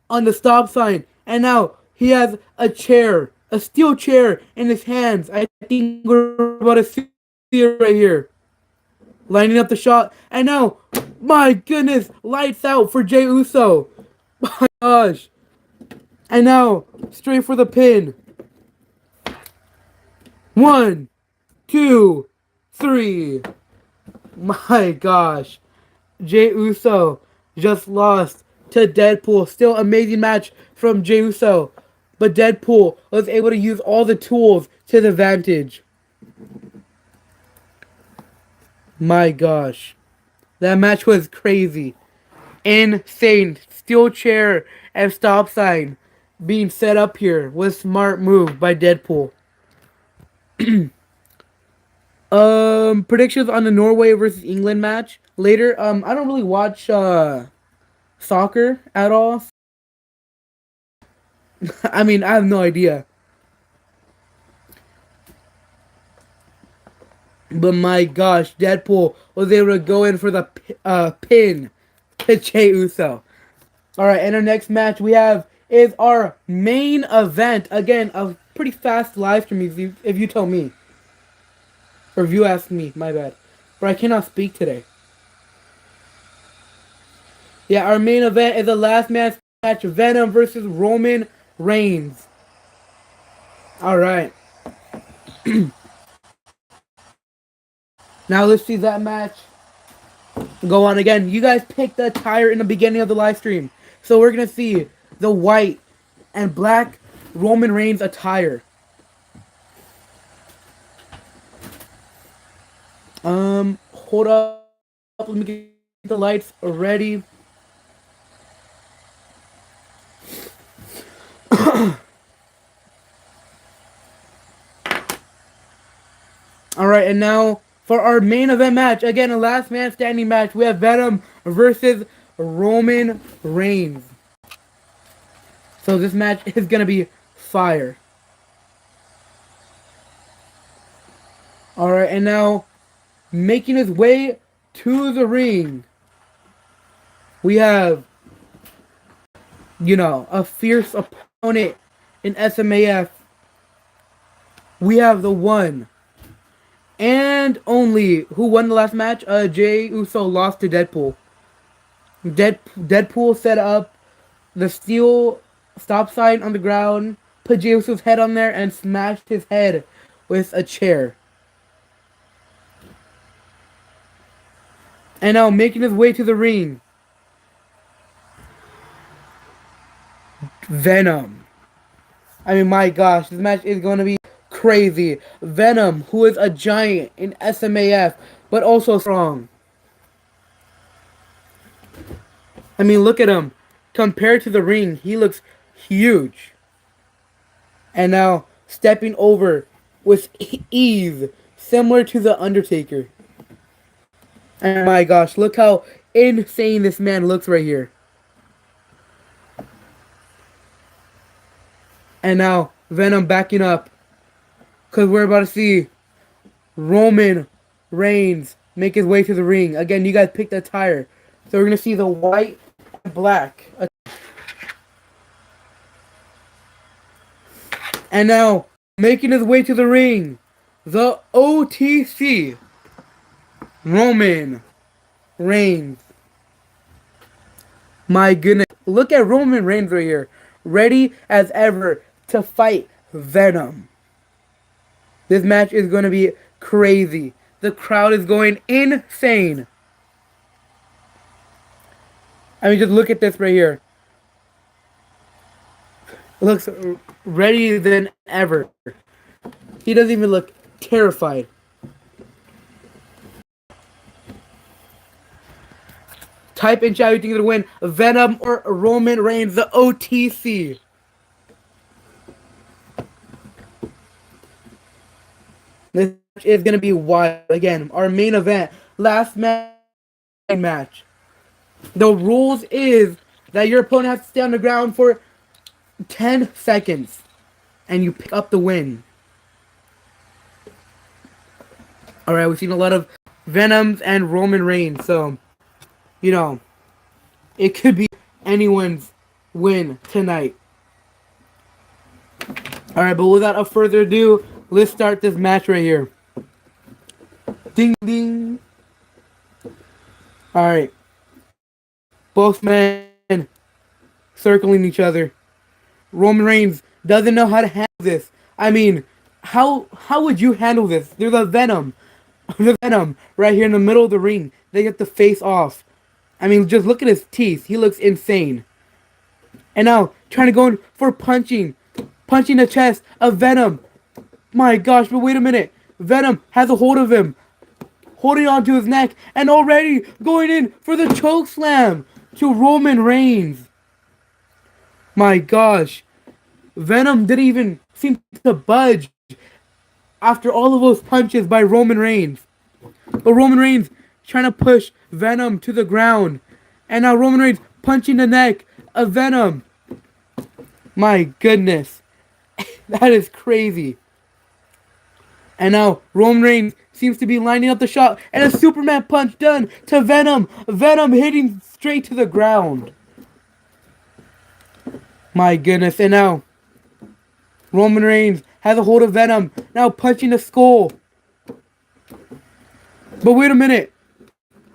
on the stop sign. And now he has a chair. A steel chair in his hands. I think we're about to see it right here. Lining up the shot. And now, my goodness, lights out for Jey Uso. My gosh. And now, straight for the pin. 1, 2, 3. My gosh. Jey Uso just lost to Deadpool. Still amazing match from Jey Uso. But Deadpool was able to use all the tools to his advantage. My gosh. That match was crazy. Insane. Steel chair and stop sign being set up here was a smart move by Deadpool. Predictions on the Norway versus England match later. I don't really watch soccer at all. I mean, I have no idea. But my gosh, Deadpool was able to go in for the pin to Jey Uso. Alright, and our next match we have is our main event. Again, a pretty fast live stream if you tell me. Or if you ask me, my bad. But I cannot speak today. Yeah, our main event is the last match, Venom versus Roman Reigns. Alright. Now let's see that match go on again. You guys picked the attire in the beginning of the live stream. So we're going to see the white and black Roman Reigns attire. Hold up. Let me get the lights ready. Alright, and now for our main event match, again, a last man standing match, we have Venom versus Roman Reigns. So this match is going to be fire. Alright, and now making his way to the ring, we have, a fierce opponent in S.M.A.F. We have the one and only who won the last match? Jay Uso lost to Deadpool. Deadpool set up the steel stop sign on the ground, put Jey Uso's head on there, and smashed his head with a chair. And now making his way to the ring, Venom. I mean, my gosh, this match is going to be crazy. Venom, who is a giant in S.M.A.F, but also strong. I mean, look at him. Compared to the ring, he looks huge. And now, stepping over with ease, similar to The Undertaker. And my gosh, look how insane this man looks right here. And now, Venom backing up. Because we're about to see Roman Reigns make his way to the ring. Again, you guys picked the attire. So we're going to see the white and black. And now, making his way to the ring, the OTC, Roman Reigns. My goodness. Look at Roman Reigns right here. Ready as ever to fight Venom. This match is going to be crazy. The crowd is going insane. I mean, just look at this right here. Looks ready than ever. He doesn't even look terrified. Type in chat who you think is going to win, Venom or Roman Reigns, the OTC. This is going to be wild. Again, our main event, last match. The rules is that your opponent has to stay on the ground for 10 seconds. And you pick up the win. Alright, we've seen a lot of Venoms and Roman Reigns. So, you know, it could be anyone's win tonight. Alright, but without a further ado, let's start this match right here. Ding ding. Alright. Both men circling each other. Roman Reigns doesn't know how to handle this. I mean, how would you handle this? There's a Venom. The Venom right here in the middle of the ring. They get the face off. I mean, just look at his teeth. He looks insane. And now, trying to go in for punching. Punching the chest of Venom. My gosh, but wait a minute. Venom has a hold of him. Holding on to his neck. And already going in for the choke slam to Roman Reigns. My gosh. Venom didn't even seem to budge after all of those punches by Roman Reigns. But Roman Reigns trying to push Venom to the ground. And now Roman Reigns punching the neck of Venom. My goodness. That is crazy. And now Roman Reigns seems to be lining up the shot. And a Superman punch done to Venom. Venom hitting straight to the ground. My goodness. And now Roman Reigns has a hold of Venom. Now punching the skull. But wait a minute.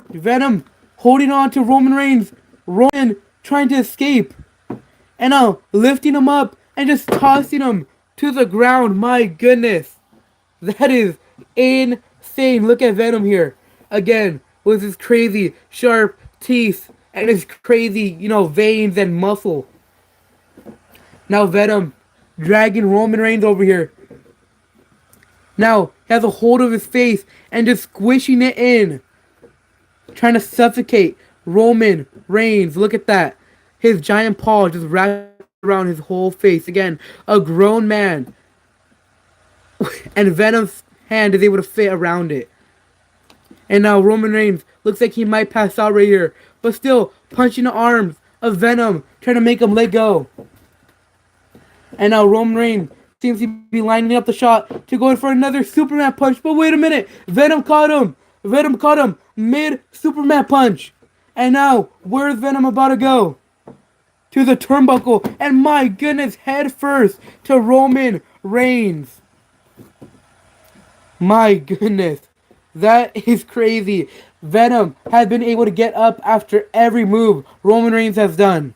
Venom holding on to Roman Reigns. Roman trying to escape. And now lifting him up and just tossing him to the ground. My goodness. That is insane. Look at Venom here. Again, with his crazy sharp teeth and his crazy, veins and muscle. Now Venom dragging Roman Reigns over here. Now he has a hold of his face and just squishing it in. Trying to suffocate Roman Reigns. Look at that. His giant paw just wrapped around his whole face. Again, a grown man. And Venom's hand is able to fit around it. And now Roman Reigns looks like he might pass out right here. But still punching the arms of Venom. Trying to make him let go. And now Roman Reigns seems to be lining up the shot to go in for another Superman punch. But wait a minute. Venom caught him. Venom caught him mid-Superman punch. And now, where's Venom about to go? To the turnbuckle. And my goodness, head first to Roman Reigns. My goodness. That is crazy. Venom has been able to get up after every move Roman Reigns has done.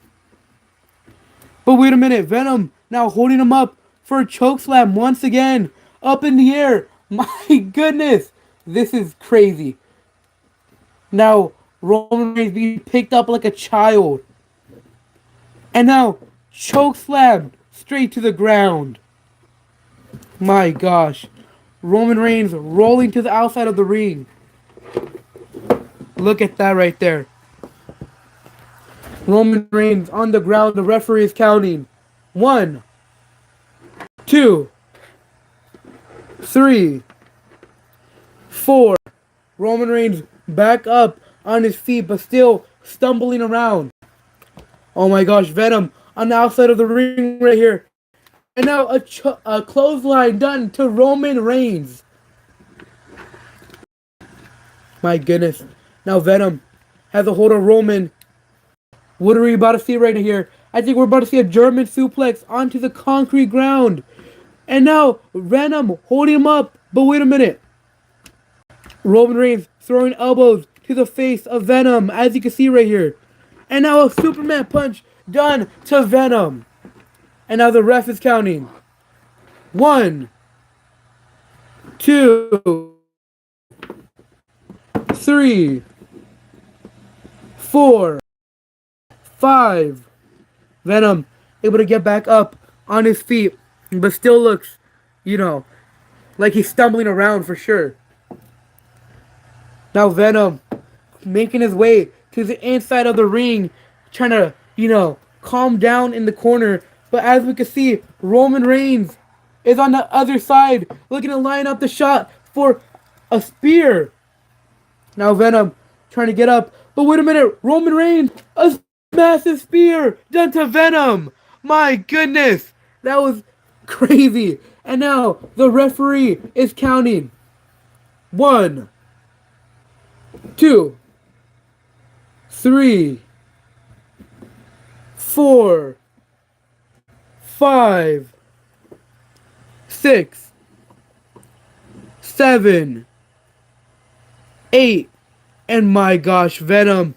But wait a minute. Venom now holding him up for a chokeslam once again. Up in the air. My goodness. This is crazy. Now Roman Reigns being picked up like a child. And now chokeslam straight to the ground. My gosh. Roman Reigns rolling to the outside of the ring. Look at that right there. Roman Reigns on the ground. The referee is counting. 1, 2, 3, 4. Roman Reigns back up on his feet, but still stumbling around. Oh my gosh, Venom on the outside of the ring right here. And now a clothesline done to Roman Reigns. My goodness. Now Venom has a hold of Roman. What are we about to see right here? I think we're about to see a German suplex onto the concrete ground. And now Venom holding him up. But wait a minute. Roman Reigns throwing elbows to the face of Venom, as you can see right here. And now a Superman punch done to Venom. And now the ref is counting. 1, 2, 3, 4, 5. Venom able to get back up on his feet, but still looks, like he's stumbling around for sure. Now Venom making his way to the inside of the ring, trying to, calm down in the corner. But as we can see, Roman Reigns is on the other side, looking to line up the shot for a spear. Now Venom trying to get up. But wait a minute, Roman Reigns, a massive spear done to Venom. My goodness, that was crazy. And now the referee is counting. 1, 2, 3, 4, 5, 6, 7, 8, and my gosh, Venom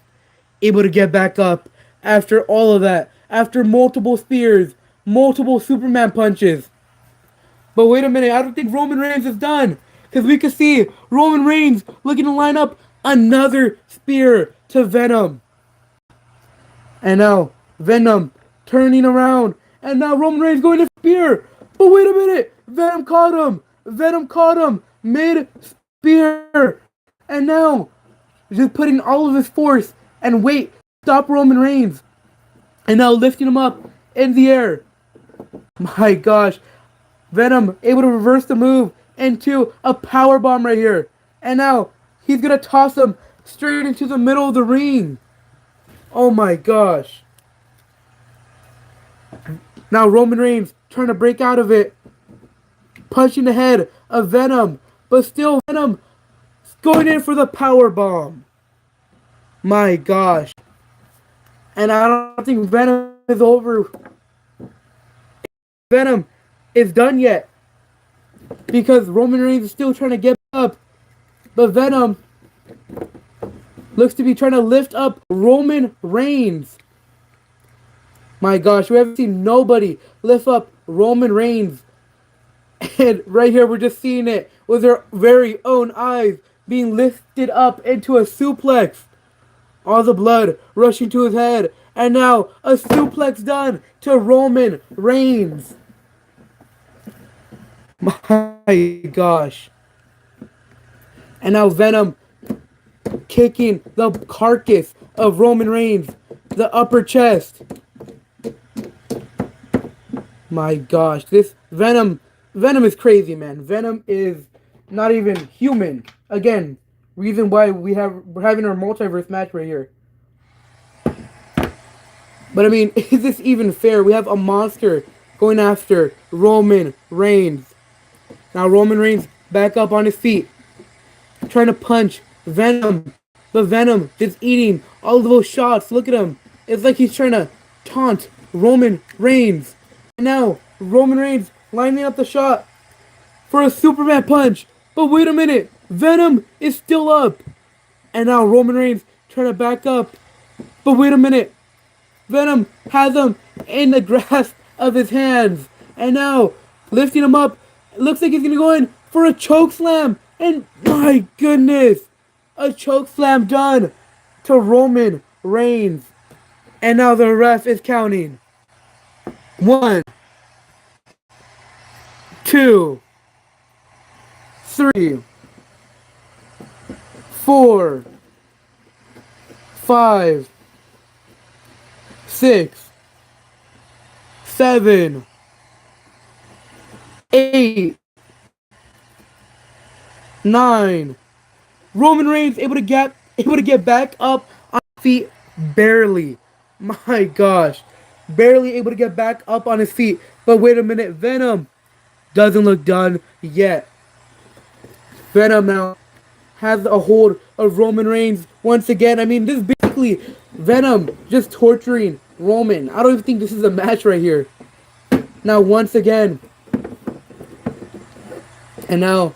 able to get back up after all of that, after multiple spears, multiple Superman punches. But wait a minute, I don't think Roman Reigns is done, because we can see Roman Reigns looking to line up another spear to Venom. And now Venom turning around, and now Roman Reigns going to spear. But wait a minute, Venom caught him. Venom caught him mid-spear. And now just putting all of his force and weight stop Roman Reigns. And now lifting him up in the air. My gosh. Venom able to reverse the move into a power bomb right here. And now he's going to toss him straight into the middle of the ring. Oh my gosh. Now Roman Reigns trying to break out of it. Punching the head of Venom. But still Venom going in for the power bomb. My gosh. And I don't think Venom is over. Venom is done yet. Because Roman Reigns is still trying to get up. But Venom looks to be trying to lift up Roman Reigns. My gosh, we haven't seen nobody lift up Roman Reigns. And right here we're just seeing it with our very own eyes being lifted up into a suplex. All the blood rushing to his head. And now a suplex done to Roman Reigns. My gosh. And now Venom kicking the carcass of Roman Reigns. The upper chest. My gosh. This Venom is crazy, man. Venom is not even human. Again, reason why we're having our multiverse match right here. But I mean, is this even fair? We have a monster going after Roman Reigns. Now Roman Reigns back up on his feet, trying to punch Venom. But Venom is eating all of those shots. Look at him. It's like he's trying to taunt Roman Reigns. And now Roman Reigns lining up the shot for a Superman punch. But wait a minute, Venom is still up. And now Roman Reigns trying to back up. But wait a minute, Venom has him in the grasp of his hands. And now, lifting him up, it looks like he's going to go in for a choke slam. And my goodness, a choke slam done to Roman Reigns. And now the ref is counting. 1, 2, 3, 4, 5, 6, 7, 8, 9. Roman Reigns able to get back up on his feet barely. My gosh. Barely able to get back up on his feet. But wait a minute, Venom doesn't look done yet. Venom now has a hold of Roman Reigns once again. I mean, this is basically Venom just torturing Roman. I don't even think this is a match right here. Now, once again. And now,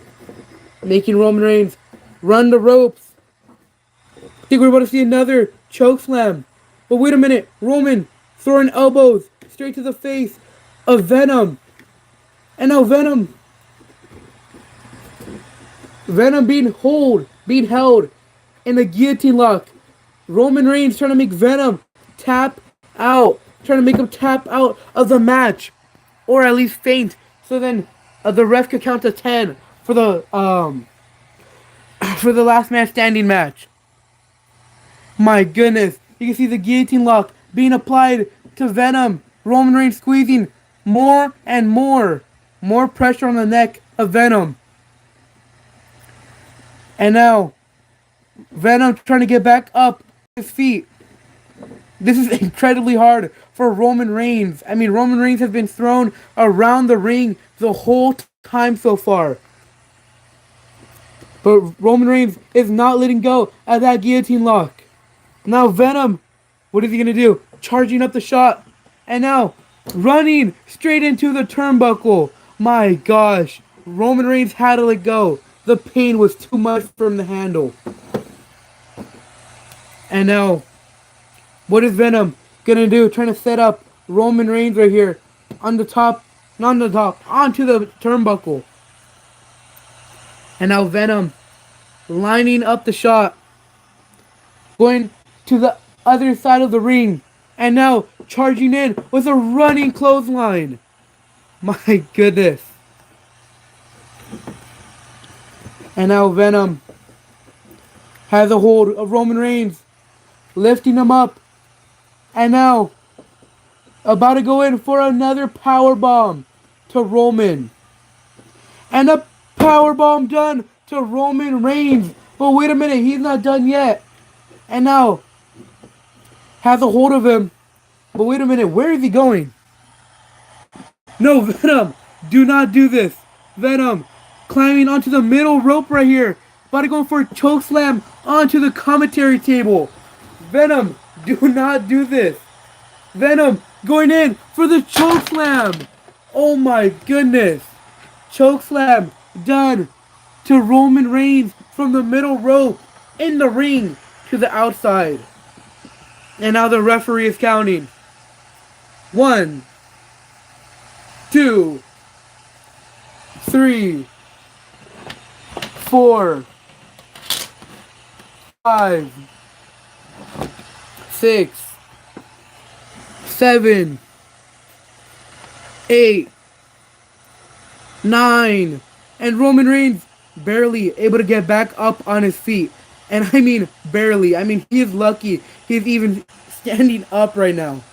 making Roman Reigns run the ropes. I think we're about to see another choke slam. But wait a minute. Roman throwing elbows straight to the face of Venom. And now Venom being held in a guillotine lock. Roman Reigns trying to make Venom tap out. Trying to make him tap out of the match. Or at least faint. So then the ref could count to 10 for the last man standing match. My goodness. You can see the guillotine lock being applied to Venom. Roman Reigns squeezing more and more. More pressure on the neck of Venom. And now, Venom trying to get back up his feet. This is incredibly hard for Roman Reigns. I mean, Roman Reigns has been thrown around the ring the whole time so far. But Roman Reigns is not letting go of that guillotine lock. Now Venom, what is he going to do? Charging up the shot. And now, running straight into the turnbuckle. My gosh. Roman Reigns had to let go. The pain was too much for him to handle. And now, what is Venom going to do? Trying to set up Roman Reigns right here. On the top. Not on the top. Onto the turnbuckle. And now Venom lining up the shot. Going to the other side of the ring. And now charging in with a running clothesline. My goodness. And now Venom has a hold of Roman Reigns. Lifting him up. And now about to go in for another powerbomb to Roman. And a powerbomb done to Roman Reigns. But wait a minute, he's not done yet. And now has a hold of him. But wait a minute, where is he going? No, Venom, do not do this. Venom climbing onto the middle rope right here. About to go for a choke slam onto the commentary table. Venom, do not do this. Venom going in for the choke slam. Oh my goodness. Choke slam done to Roman Reigns from the middle rope in the ring to the outside. And now the referee is counting. 1, 2, 3, 4, 5, 6, 7, 8, 9, and Roman Reigns barely able to get back up on his feet. And I mean barely. I mean, he is lucky he's even standing up right now.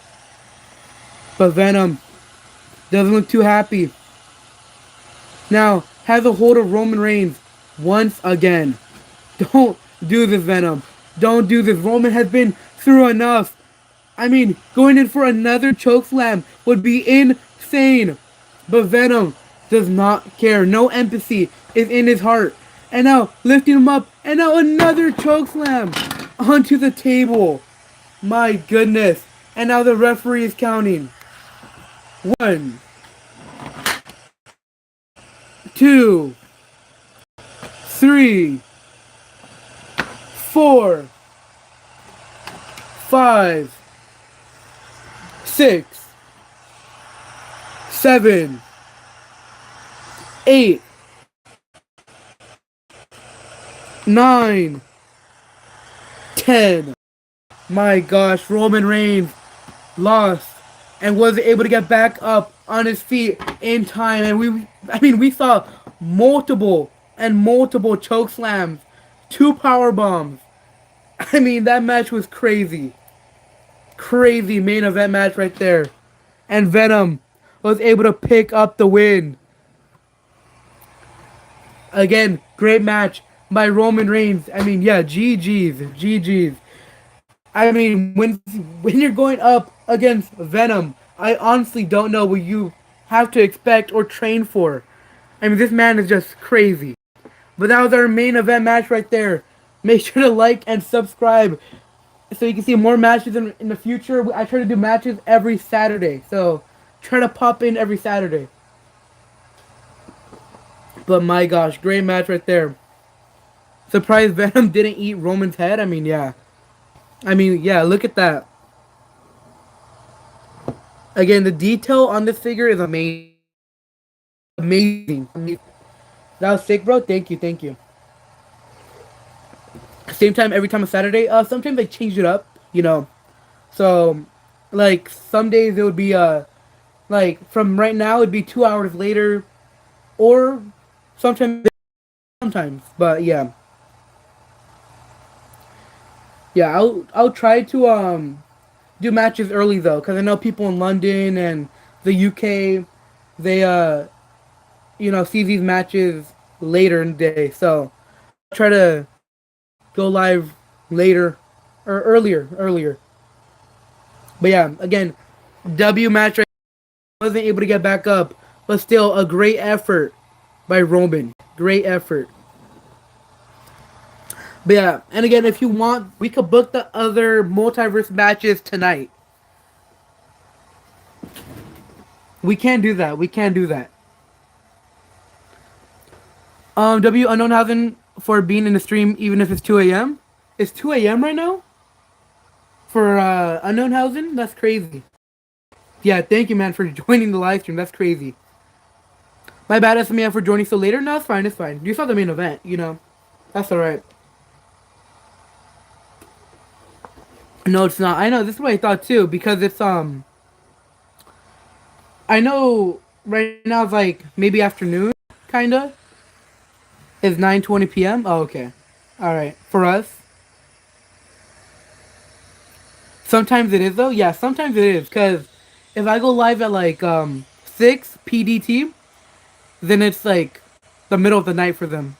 But Venom doesn't look too happy. Now has a hold of Roman Reigns once again. Don't do this, Venom. Don't do this. Roman has been through enough. I mean, going in for another chokeslam would be insane. But Venom does not care. No empathy is in his heart. And now lifting him up. And now another chokeslam onto the table. My goodness. And now the referee is counting. 1, 2, 3, 4, 5, 6, 7, 8, 9, 10. My gosh, Roman Reigns lost and wasn't able to get back up on his feet in time. And we saw multiple and multiple choke slams, 2 power bombs. I mean, that match was crazy. Crazy main event match right there. And Venom was able to pick up the win. Again, great match by Roman Reigns. I mean, yeah, GG's. I mean, when you're going up against Venom, I honestly don't know what you have to expect or train for. I mean, this man is just crazy. But that was our main event match right there. Make sure to like and subscribe so you can see more matches in the future. I try to do matches every Saturday, so try to pop in every Saturday. But my gosh, great match right there. Surprised Venom didn't eat Roman's head? I mean, yeah. Look at that. Again, the detail on this figure is amazing. Amazing. That was sick, bro. Thank you. Same time every time on Saturday. Sometimes I change it up, you know. So, like, some days it would be, like, from right now it'd be 2 hours later. Or sometimes. But, yeah. Yeah, I'll try to, do matches early, though. Because I know people in London and the UK, they, see these matches later in the day. So, I'll try to go live later or earlier. But yeah, again, W match right now, wasn't able to get back up, but still a great effort by Roman. Great effort. But yeah, and again, if you want, we could book the other multiverse matches tonight. We can do that. W Unknownhausen for being in the stream even if it's 2 a.m. It's 2 a.m. right now? For Unknownhausen? That's crazy. Yeah, thank you, man, for joining the live stream. That's crazy. My bad, S.M.A.F, for joining so later. No, it's fine. You saw the main event, you know. That's alright. No, it's not. I know, this is what I thought, too, because it's, I know right now it's, like, maybe afternoon, kinda. It's 9:20 p.m.? Oh, okay. Alright. For us. Sometimes it is, though? Yeah, sometimes it is, because if I go live at, like, 6 PDT, then it's, like, the middle of the night for them.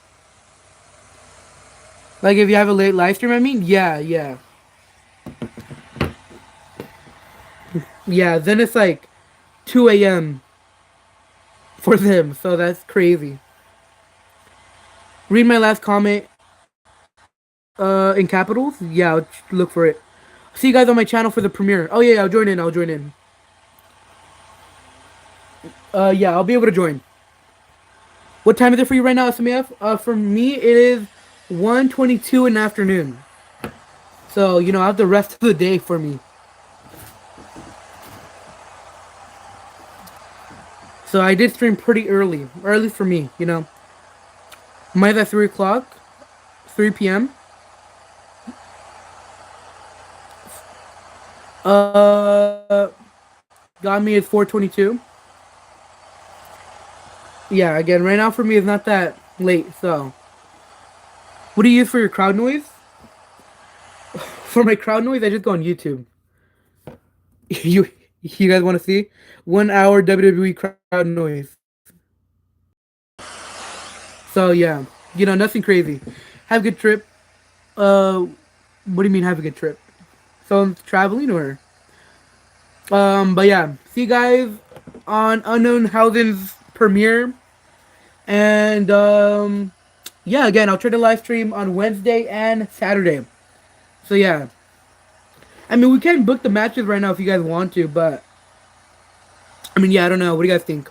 Like, if you have a late live stream, I mean? Yeah. Yeah, then it's, like, 2 a.m. for them, so that's crazy. Read my last comment, in capitals? Yeah, I'll look for it. See you guys on my channel for the premiere. Oh, yeah, I'll join in. Yeah, I'll be able to join. What time is it for you right now, S.M.A.F? For me, it is 1:22 in the afternoon. So, you know, I have the rest of the day for me. So I did stream pretty early. Early for me, you know. Mine's at 3 o'clock. 3 p.m. Got me at 4:22. Yeah, again, right now for me it's not that late, so. What do you use for your crowd noise? For my crowd noise, I just go on YouTube. You guys want to see? 1 hour WWE crowd noise. So yeah, you know, nothing crazy. Have a good trip. What do you mean have a good trip? So traveling or? But yeah, see you guys on Unknownhausen's premiere. And yeah, again, I'll try to live stream on Wednesday and Saturday. So yeah. I mean, we can book the matches right now if you guys want to, but I mean, yeah, I don't know. What do you guys think?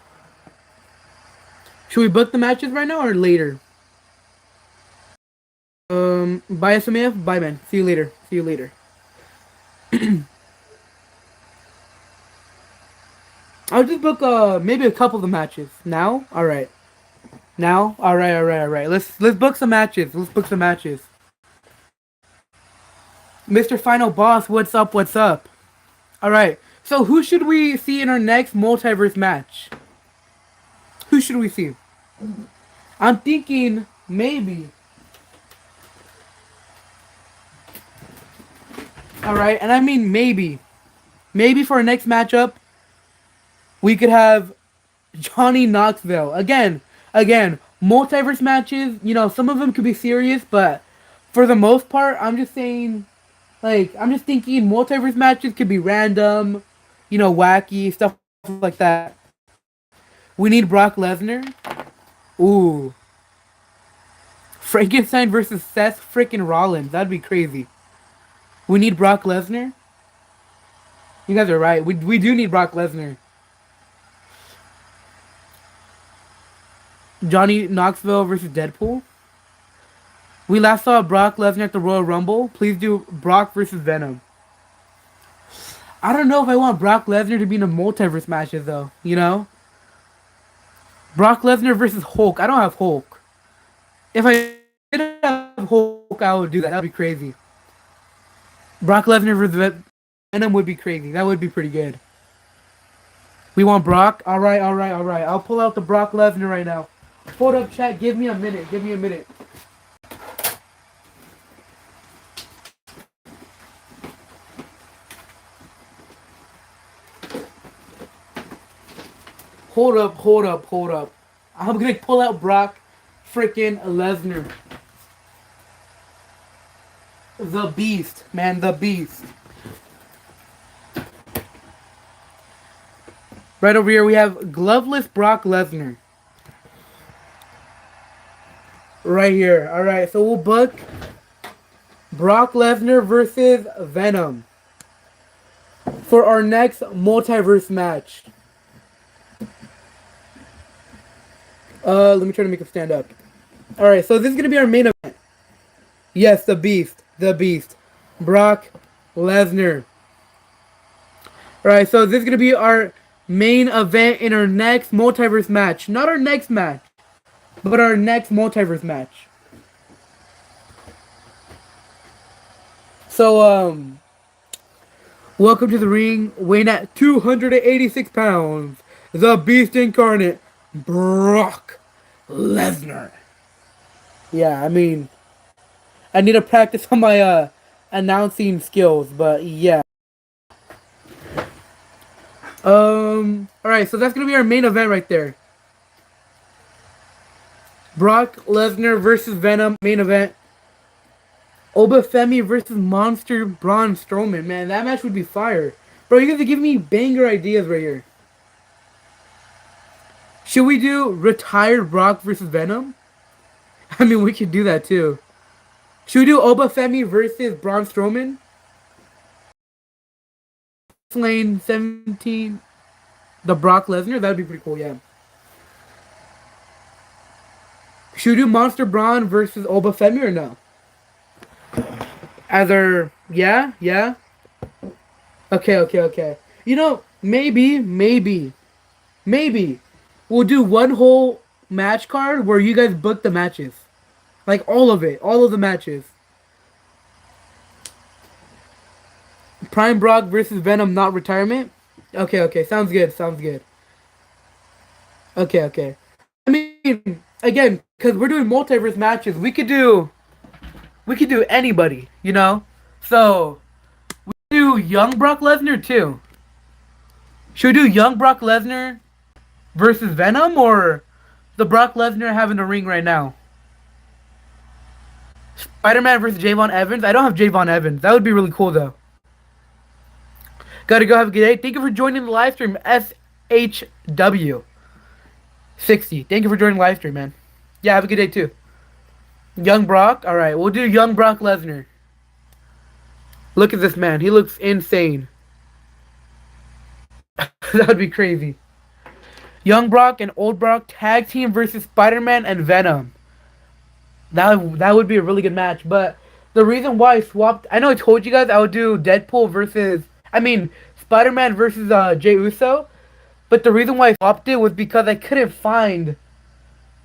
Should we book the matches right now or later? Bye S.M.A.F. Bye, man. See you later. See you later. I'll just book maybe a couple of the matches now. All right. Now. All right. All right. All right. Let's book some matches. Let's book some matches. Mr. Final Boss, what's up? What's up? All right. So who should we see in our next multiverse match? Who should we see? I'm thinking maybe. All right, and I mean maybe. Maybe for our next matchup, we could have Johnny Knoxville. Again, multiverse matches, you know, some of them could be serious, but for the most part, I'm just saying, like, I'm just thinking multiverse matches could be random, you know, wacky, stuff like that. We need Brock Lesnar. Ooh. Frankenstein versus Seth freaking Rollins. That'd be crazy. We need Brock Lesnar. You guys are right. We do need Brock Lesnar. Johnny Knoxville versus Deadpool. We last saw Brock Lesnar at the Royal Rumble. Please do Brock versus Venom. I don't know if I want Brock Lesnar to be in a multiverse matches though. You know, Brock Lesnar versus Hulk. I don't have Hulk. If I did have Hulk, I would do that. That'd be crazy. Brock Lesnar versus Venom would be crazy. That would be pretty good. We want Brock. All right, all right, all right. I'll pull out the Brock Lesnar right now. Hold up, chat. Give me a minute. Give me a minute. Hold up, hold up, hold up. I'm gonna pull out Brock freaking Lesnar. The Beast, man, the Beast. Right over here we have gloveless Brock Lesnar. Right here. Alright, so we'll book Brock Lesnar versus Venom for our next multiverse match. Let me try to make him stand up. Alright, so this is gonna be our main event. Yes, the Beast. The Beast. Brock Lesnar. Alright, so this is gonna be our main event in our next multiverse match. Not our next match, but our next multiverse match. So, welcome to the ring, weighing at 286 pounds, the Beast Incarnate, Brock Lesnar. Yeah, I mean, I need to practice on my, announcing skills, but yeah. Alright, so that's gonna be our main event right there. Brock Lesnar versus Venom, main event. Obafemi versus Monster Braun Strowman. Man, that match would be fire. Bro, you guys are giving me banger ideas right here. Should we do retired Brock versus Venom? I mean, we could do that too. Should we do Obafemi versus Braun Strowman? Lane 17. The Brock Lesnar? That'd be pretty cool, yeah. Should we do Monster Braun versus Obafemi or no? Either, yeah? Okay. You know, maybe we'll do one whole match card where you guys book the matches. Like all of it. All of the matches. Prime Brock versus Venom, not retirement? Okay. Sounds good. Okay. I mean, again, because we're doing multiverse matches, we could do anybody, you know? So, we do young Brock Lesnar too. Should we do young Brock Lesnar versus Venom, or the Brock Lesnar having a ring right now? Spider-Man versus Javon Evans? I don't have Javon Evans. That would be really cool though. Gotta go, have a good day. Thank you for joining the live stream, SHW60. Thank you for joining the live stream, man. Yeah, have a good day too. Young Brock? Alright, we'll do young Brock Lesnar. Look at this man. He looks insane. That would be crazy. Young Brock and Old Brock tag team versus Spider-Man and Venom. That would be a really good match. But the reason why I swapped, I know I told you guys I would do Deadpool versus, I mean, Spider-Man versus Jey Uso. But the reason why I swapped it was because I couldn't find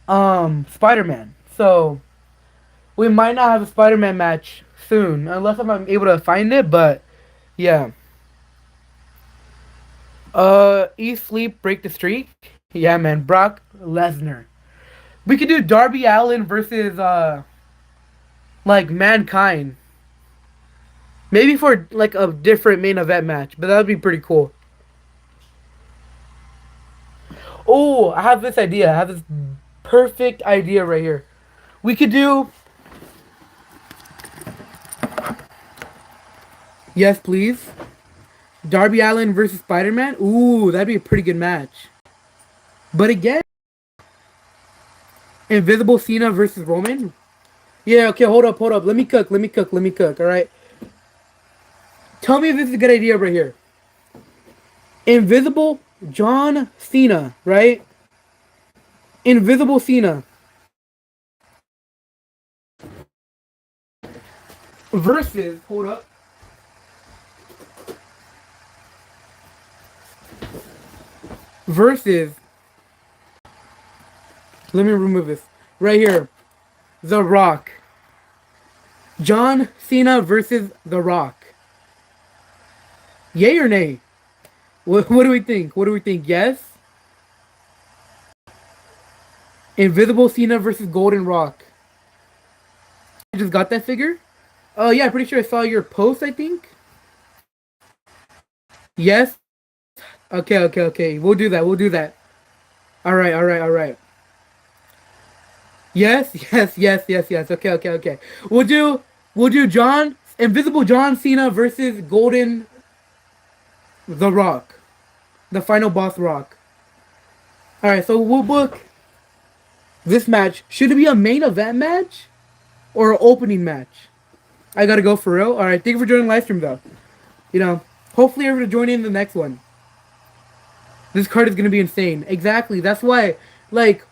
Spider-Man. So we might not have a Spider-Man match soon, unless I'm able to find it. But yeah, eat, sleep, break the streak. Yeah, man, Brock Lesnar. We could do Darby Allin versus like Mankind. Maybe for like a different main event match, but that would be pretty cool. Oh, I have this idea. I have this perfect idea right here. We could do, yes, please, Darby Allin versus Spider Man. Ooh, that'd be a pretty good match. But again, Invisible Cena versus Roman. Yeah, okay, hold up. Let me cook. All right. Tell me if this is a good idea right here. Invisible John Cena, right? Invisible Cena versus, hold up, versus, let me remove this. Right here, The Rock. John Cena versus The Rock. Yay or nay? What do we think? What do we think? Yes? Invisible Cena versus Golden Rock. You just got that figure? Oh, yeah, pretty sure I saw your post, I think. Yes? Okay. We'll do that. All right. Yes. Okay. We'll do John, Invisible John Cena versus Golden The Rock. The final boss Rock. Alright, so we'll book this match. Should it be a main event match or an opening match? I gotta go for real. Alright, thank you for joining the live stream though. You know, hopefully you're able to join in the next one. This card is gonna be insane. Exactly. That's why, like,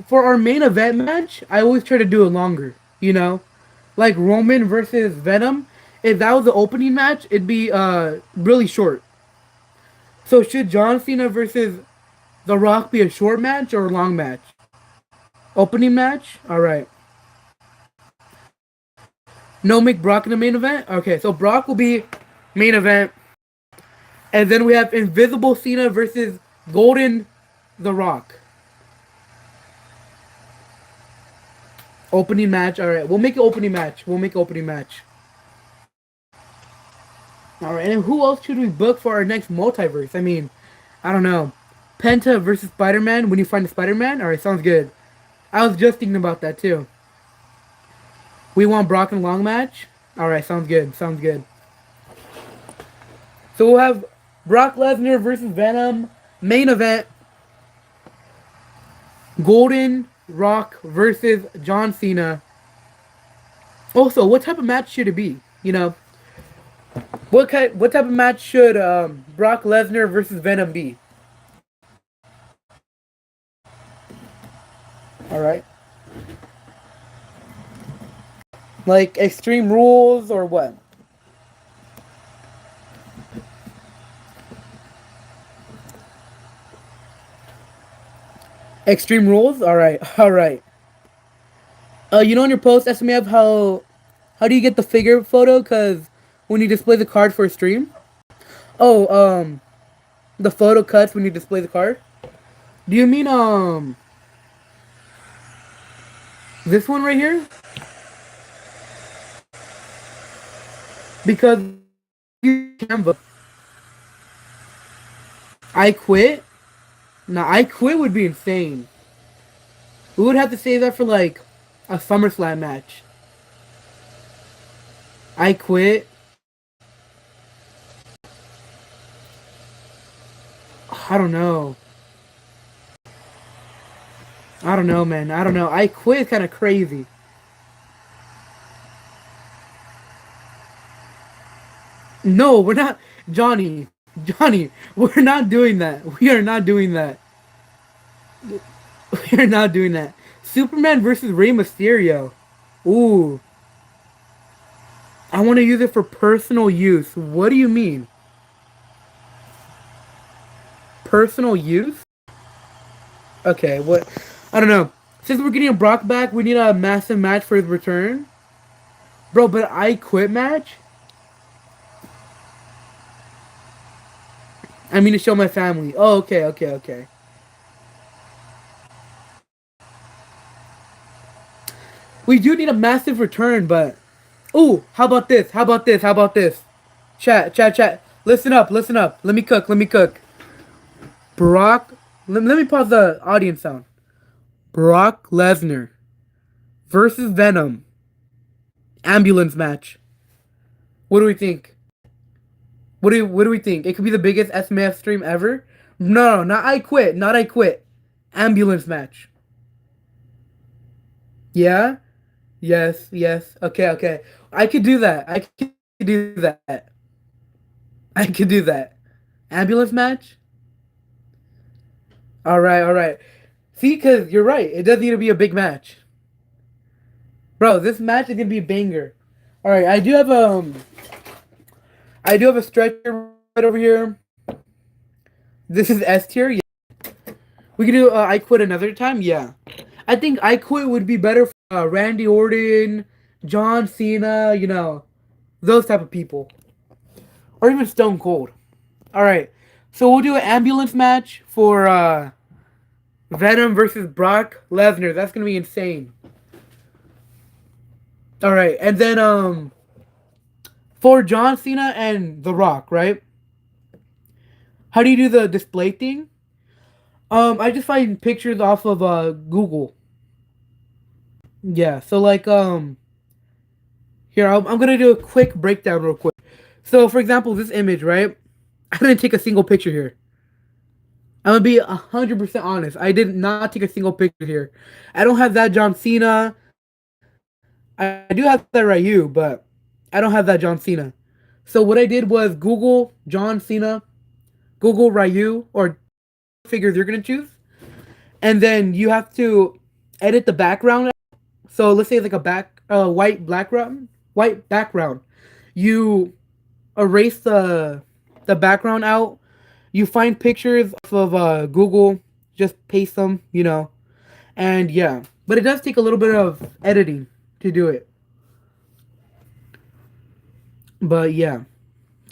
for our main event match, I always try to do it longer. You know, like Roman versus Venom. If that was the opening match, it'd be really short. So should John Cena versus The Rock be a short match or a long match? Opening match. All right. No, make Brock in the main event. Okay, so Brock will be main event, and then we have Invisible Cena versus Golden The Rock. Opening match. All right, we'll make an opening match. All right, and who else should we book for our next multiverse? I mean, I don't know. Penta versus Spider-Man when you find the Spider-Man? All right, sounds good. I was just thinking about that too. We want Brock and Long match? All right, sounds good. So we'll have Brock Lesnar versus Venom main event. Golden Rock versus John Cena. Also, what type of match should it be? You know, what type of match should Brock Lesnar versus Venom be? All right. Like Extreme Rules or what? Extreme Rules? Alright. You know in your post, S.M.A.F, how do you get the figure photo? Cause when you display the card for a stream? Oh, the photo cuts when you display the card? Do you mean, this one right here? Because you Canva. I quit? Nah, I quit would be insane. We would have to save that for like a SummerSlam match. I quit. I don't know. Man. I don't know. I quit is kind of crazy. No, we're not. Johnny, we're not doing that. We are not doing that. We are not doing that. Superman versus Rey Mysterio. Ooh, I want to use it for personal use. What do you mean? Personal use? Okay, what? I don't know. Since we're getting Brock back, we need a massive match for his return. Bro, but I quit match? I mean to show my family. Oh, okay, okay, okay. We do need a massive return, but... Ooh, how about this? How about this? How about this? Chat, chat, chat. Listen up, listen up. Let me cook, let me cook. Brock... let me pause the audience sound. Brock Lesnar versus Venom. Ambulance match. What do we think? What do we think? It could be the biggest S.M.A.F stream ever? No, not I quit. Not I quit. Ambulance match. Yeah? Yes, yes. Okay, okay. I could do that. I could do that. I could do that. Ambulance match? Alright, alright. See, because you're right. It does need to be a big match. Bro, this match is going to be a banger. Alright, I do have a stretcher right over here. This is S tier. Yeah. We can do I quit another time. Yeah. I think I quit would be better for Randy Orton, John Cena, those type of people. Or even Stone Cold. Alright. So we'll do an ambulance match for Venom versus Brock Lesnar. That's gonna be insane. Alright, and then for John Cena and The Rock, right? How do you do the display thing? I just find pictures off of Google. Yeah, so like here I'm gonna do a quick breakdown real quick. So for example, this image, right? I didn't take a single picture here. I'm gonna be 100% honest. I did not take a single picture here. I don't have that John Cena. I do have that Ryu, but I don't have that John Cena. So what I did was Google John Cena, Google Ryu, or figures you're gonna choose, and then you have to edit the background. So let's say it's like a white background. You erase the background out. You find pictures of Google, just paste them, and yeah. But it does take a little bit of editing to do it. But yeah,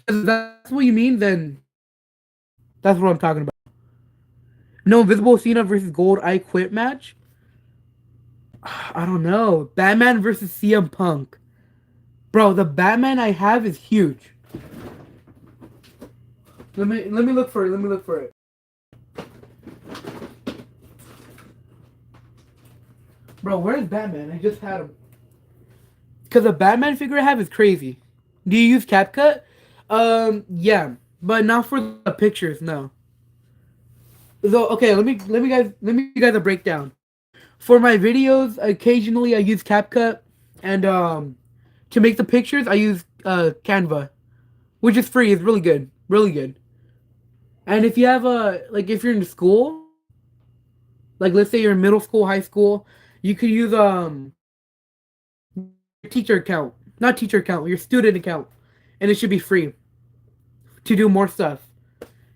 if that's what you mean, then that's what I'm talking about. No Invisible Cena versus Gold I Quit match. I don't know. Batman versus CM Punk. Bro, the Batman I have is huge. Let me look for it. Let me look for it. Bro, where's Batman? I just had him. Because the Batman figure I have is crazy. Do you use CapCut? Yeah, but not for the pictures. No. So okay, let me guys a breakdown. For my videos, occasionally I use CapCut, and to make the pictures I use Canva, which is free. It's really good, really good. And if you have if you're in school, like let's say you're in middle school, high school, you could use your teacher account, not teacher account, your student account, and it should be free to do more stuff.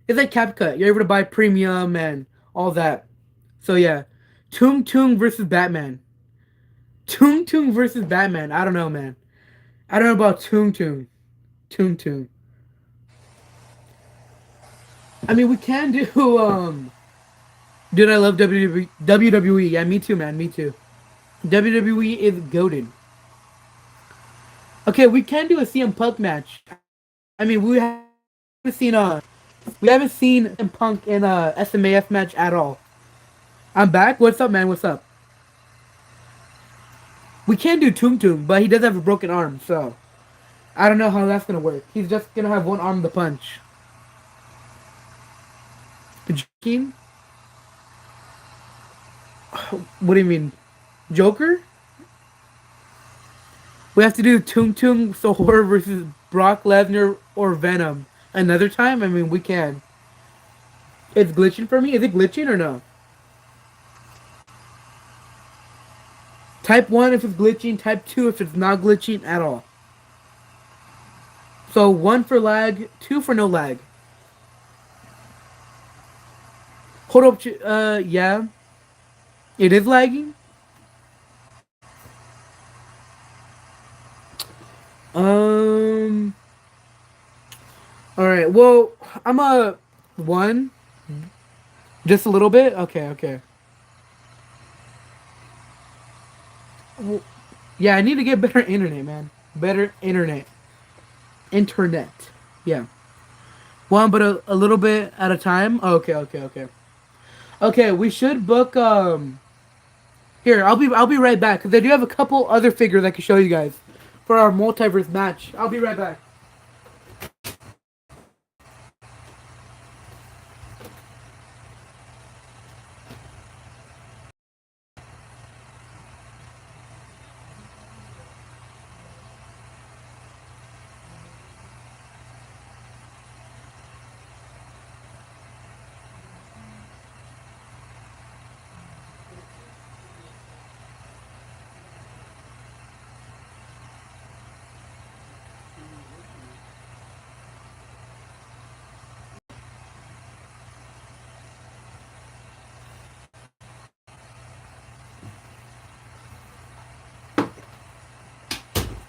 It's like CapCut. You're able to buy premium and all that. So yeah, Tung Tung versus Batman. Tung Tung versus Batman. I don't know, man. I don't know about Tung Tung. Tung Tung. I mean, we can do Dude, I love WWE. WWE. Yeah, me too, man. Me too. WWE is goated. Okay, we can do a CM Punk match. I mean, seen we haven't seen CM Punk in a S.M.A.F match at all. I'm back. What's up, man? What's up? We can do Tung Tung, but he does have a broken arm, so I don't know how that's gonna work. He's just gonna have one arm to punch. Joking? What do you mean? Joker? We have to do Tung Tung Sohor versus Brock Lesnar or Venom another time? I mean, we can. It's glitching for me? Is it glitching or no? Type 1 if it's glitching, type 2 if it's not glitching at all. So 1 for lag, 2 for no lag. Hold up, yeah. It is lagging? Um. Alright, well, I'm a 1. Just a little bit? Okay, okay. Well, yeah, I need to get better internet, man. Better internet. Internet. Yeah. One, but a little bit at a time? Okay, okay, okay. Okay, we should book, Here, I'll be right back, because I do have a couple other figures I can show you guys for our multiverse match. I'll be right back.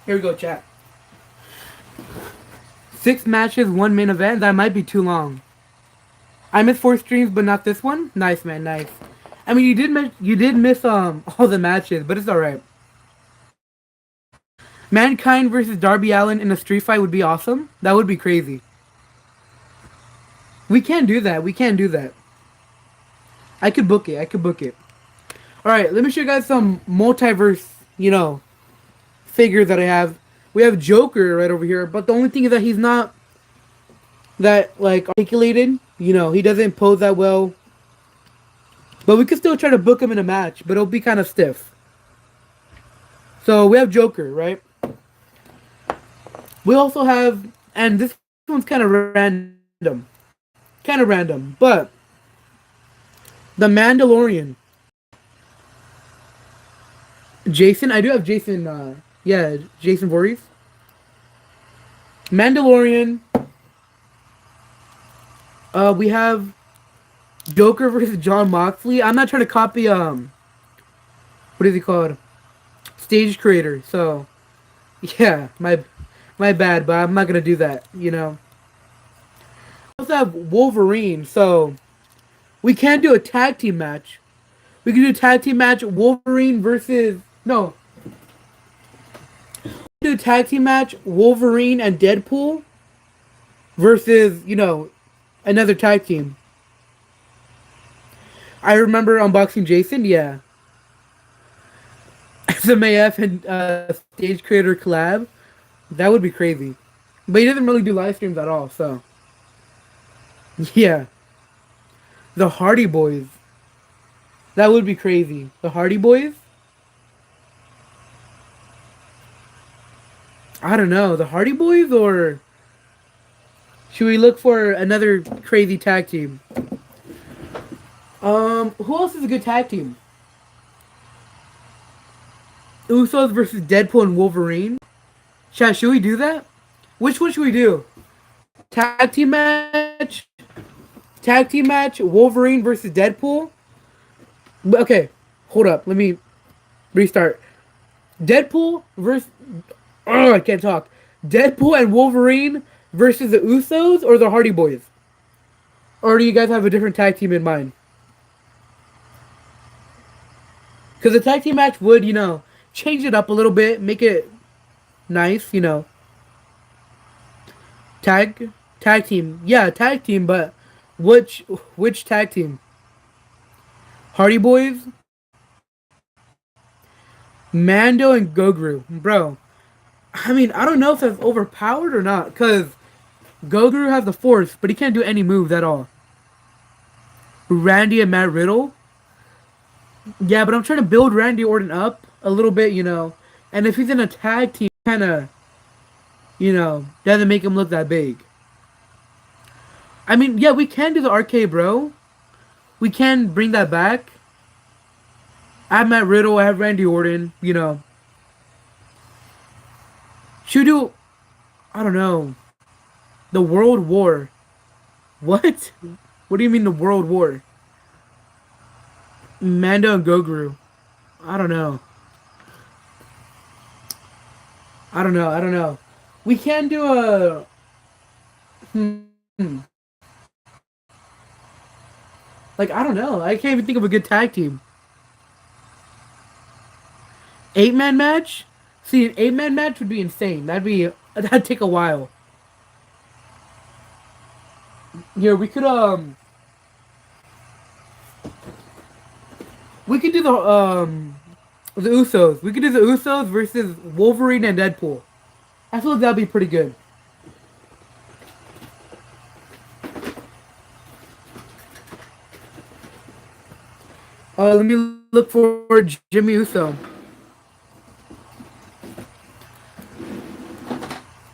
Here we go, chat. 6 matches, 1 main event. That might be too long. I missed 4 streams, but not this one. Nice, man, nice. I mean, you did miss all the matches, but it's all right. Mankind versus Darby Allin in a street fight would be awesome. That would be crazy. We can't do that. We can't do that. I could book it. I could book it. All right, let me show you guys some multiverse, figures that I have. We have Joker right over here, but the only thing is that he's not that like articulated. He doesn't pose that well. But we could still try to book him in a match, but it'll be kind of stiff. So we have Joker, right? We also have, and this one's kind of random. But the Mandalorian. Jason, I do have Jason, Jason Voorhees. Mandalorian. We have Joker versus John Moxley. I'm not trying to copy, what is he called? Stage creator, so, yeah, my bad, but I'm not gonna do that, We also have Wolverine, so we can't do a tag team match. We can do a tag team match, Wolverine versus, no. We can do a tag team match, Wolverine and Deadpool versus, another tag team. I remember unboxing Jason, yeah. S.M.A.F. and stage creator collab. That would be crazy. But he doesn't really do live streams at all, so. Yeah. The Hardy Boys. That would be crazy. The Hardy Boys? I don't know. The Hardy Boys, or should we look for another crazy tag team? Who else is a good tag team? Usos versus Deadpool and Wolverine. Chat, should we do that? Which one should we do? Tag team match? Tag team match, Wolverine versus Deadpool? Okay, hold up. Let me restart. Deadpool versus... Oh, I can't talk. Deadpool and Wolverine versus the Usos or the Hardy Boys? Or do you guys have a different tag team in mind? Because the tag team match would, change it up a little bit, make it nice, Tag team. Yeah, tag team, but which tag team? Hardy Boys? Mando and Goguru. Bro, I mean, I don't know if that's overpowered or not, because Goguru has the Force, but he can't do any moves at all. Randy and Matt Riddle? Yeah, but I'm trying to build Randy Orton up a little bit, And if he's in a tag team, kind of, doesn't make him look that big. I mean, yeah, we can do the arcade, bro. We can bring that back. I have Matt Riddle. I have Randy Orton. You know, should we do? I don't know. The World War. What? What do you mean the World War? Mando and Goguru. I don't know. I don't know. I don't know. We can do a. Hmm. Like I don't know. I can't even think of a good tag team. 8-man match. See, an 8-man match would be insane. That'd take a while. Here we could do the Usos. We could do the Usos versus Wolverine and Deadpool. I feel like that'd be pretty good. Let me look for Jimmy Uso.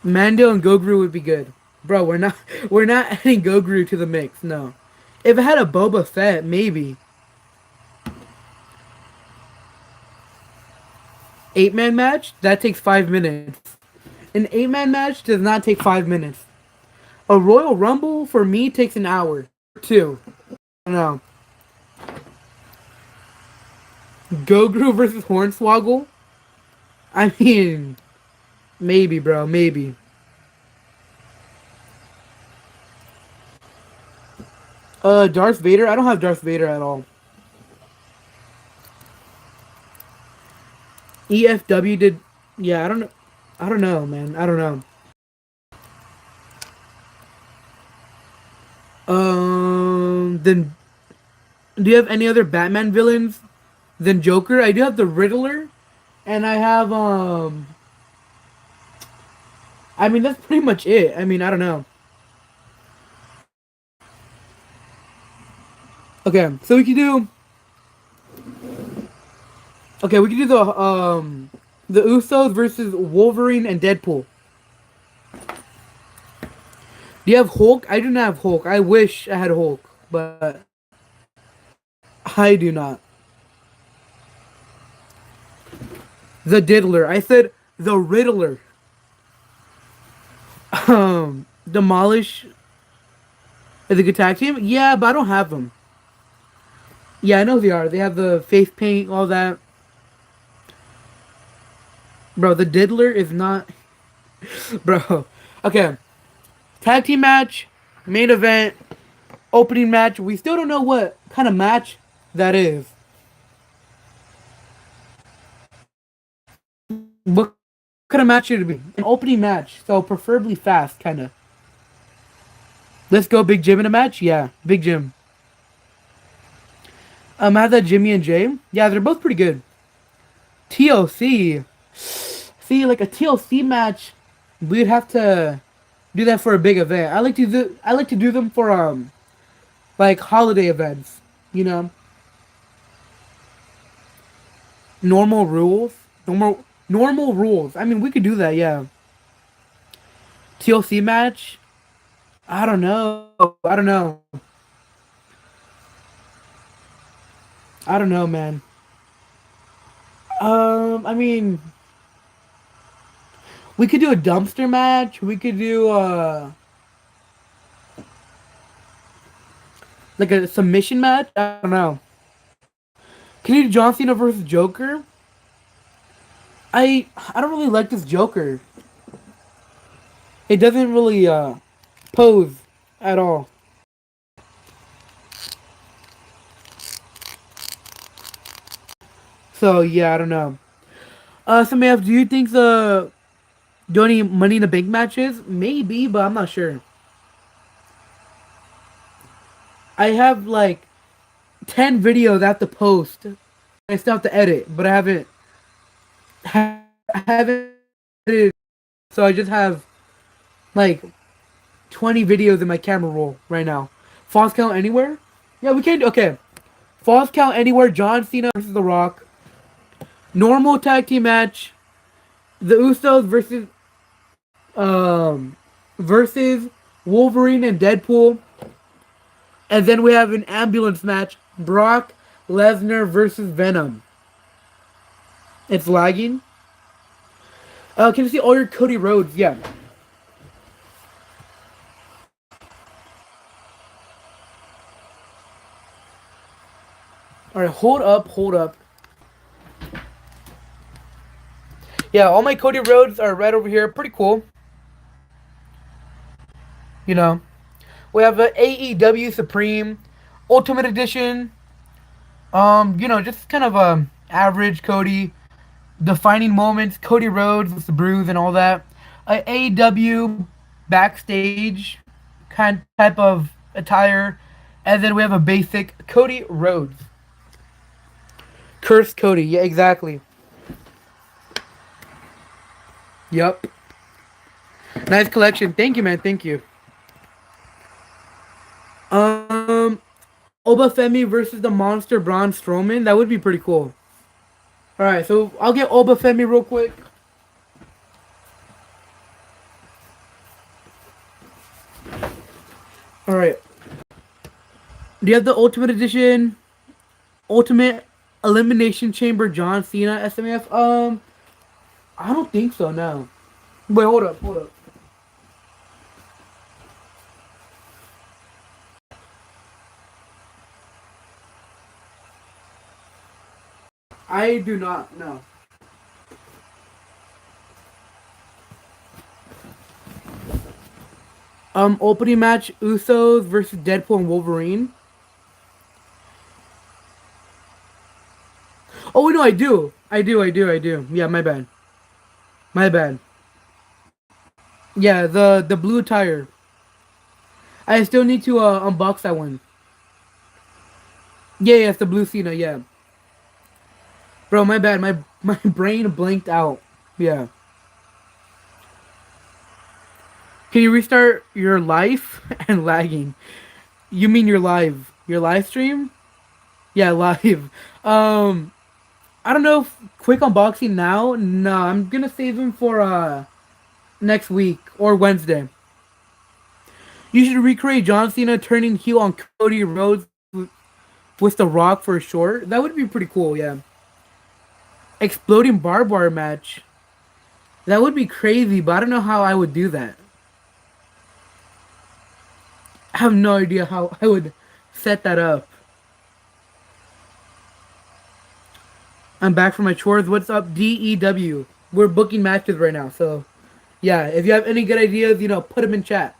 Mando and Goguru would be good. Bro, we're not adding Goguru to the mix, no. If it had a Boba Fett, maybe. 8-man match? That takes 5 minutes. An 8-man match does not take 5 minutes. A Royal Rumble for me takes an hour. Two. No. Goguru versus Hornswoggle? I mean, maybe, bro, maybe. Darth Vader? I don't have Darth Vader at all. EFW did. Yeah, I don't know. I don't know, man. I don't know. Then do you have any other Batman villains than Joker? I do have the Riddler, and I have I mean that's pretty much it. I mean I don't know. Okay, so we can do. Okay, we can do the Usos versus Wolverine and Deadpool. Do you have Hulk? I do not have Hulk. I wish I had Hulk, but I do not. The Diddler. I said the Riddler. Demolish is a good tag team? Yeah, but I don't have them. Yeah, I know they are. They have the face paint, all that. Bro, the Diddler is not. Bro. Okay. Tag team match, main event, opening match. We still don't know what kind of match that is. What kind of match should it be? An opening match, so preferably fast, kind of. Let's go Big Jim in a match? Yeah, Big Jim. I have that Jimmy and Jay. Yeah, they're both pretty good. TLC. See, like a TLC match, we'd have to do that for a big event. I like to do them for like holiday events, you know. Normal rules. Normal rules. I mean, we could do that, yeah. TLC match? I don't know. I don't know. I don't know, man. I mean, we could do a dumpster match. We could do like a submission match. I don't know. Can you do John Cena versus Joker? I don't really like this Joker. It doesn't really pose at all. So yeah, I don't know. S.M.A.F, do you think do any Money in the Bank matches? Maybe, but I'm not sure. I have like 10 videos I have to post. I still have to edit, but I haven't edited. So I just have like 20 videos in my camera roll right now. Falls Count Anywhere? Yeah, we can. Okay. Falls Count Anywhere. John Cena versus The Rock. Normal tag team match. The Usos versus Wolverine and Deadpool. And then we have an ambulance match. Brock Lesnar versus Venom. It's lagging. Can you see all your Cody Rhodes? Yeah. All right, hold up, hold up. Yeah, all my Cody Rhodes are right over here. Pretty cool. You know, we have a AEW Supreme Ultimate Edition. Just kind of average Cody, defining moments, Cody Rhodes with the bruise and all that. AEW backstage kind type of attire, and then we have a basic Cody Rhodes. Cursed Cody, yeah, exactly. Yep. Nice collection. Thank you, man. Thank you. Um, Obafemi versus the Monster Braun Strowman. That would be pretty cool. All right, so I'll get Obafemi real quick. All right. Do you have the Ultimate Edition? Ultimate Elimination Chamber John Cena S.M.A.F. I don't think so. No. Wait, hold up, hold up. I do not know. Opening match: Usos versus Deadpool and Wolverine. Oh no, I do. I do. Yeah, my bad. My bad. Yeah, the blue tire. I still need to unbox that one. Yeah, it's the blue Cena. Yeah, bro, my bad. My brain blanked out. Yeah. Can you restart your life and lagging? You mean your live stream? Yeah, live. Um, I don't know. If quick unboxing now. No, I'm gonna save them for next week or Wednesday. You should recreate John Cena turning heel on Cody Rhodes with The Rock for a short. That would be pretty cool. Yeah. Exploding barbed wire match. That would be crazy, but I don't know how I would do that. I have no idea how I would set that up. I'm back from my chores. What's up, DEW? We're booking matches right now, so yeah. If you have any good ideas, put them in chat.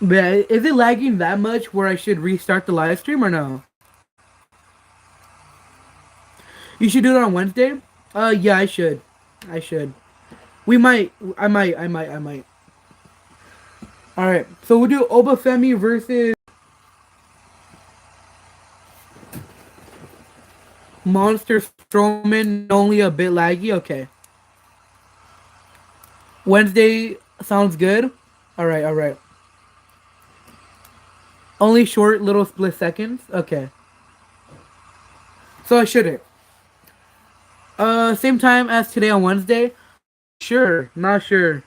But yeah, is it lagging that much where I should restart the live stream or no? You should do it on Wednesday. Yeah, I should. I should. We might. I might. All right. So we'll do Obafemi versus Monster Strowman. Only a bit laggy. Okay. Wednesday sounds good. All right. All right. Only short little split seconds. Okay. So I shouldn't. Same time as today on Wednesday. Sure. Not sure.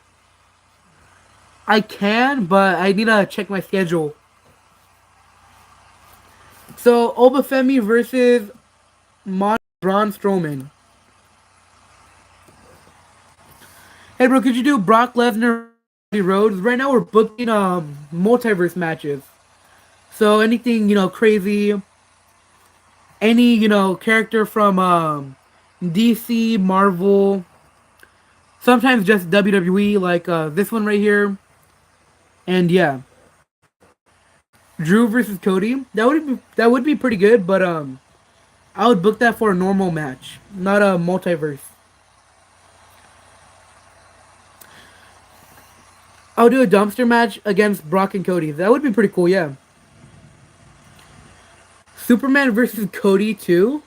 I can, but I need to check my schedule. So Obafemi versus Braun Strowman. Hey bro, could you do Brock Lesnar Rhodes? Right now we're booking multiverse matches. So anything, crazy. Any, character from DC, Marvel. Sometimes just WWE, like this one right here. And yeah. Drew versus Cody. That would be pretty good, but I would book that for a normal match, not a multiverse. I'll do a dumpster match against Brock and Cody. That would be pretty cool, yeah. Superman versus Cody too.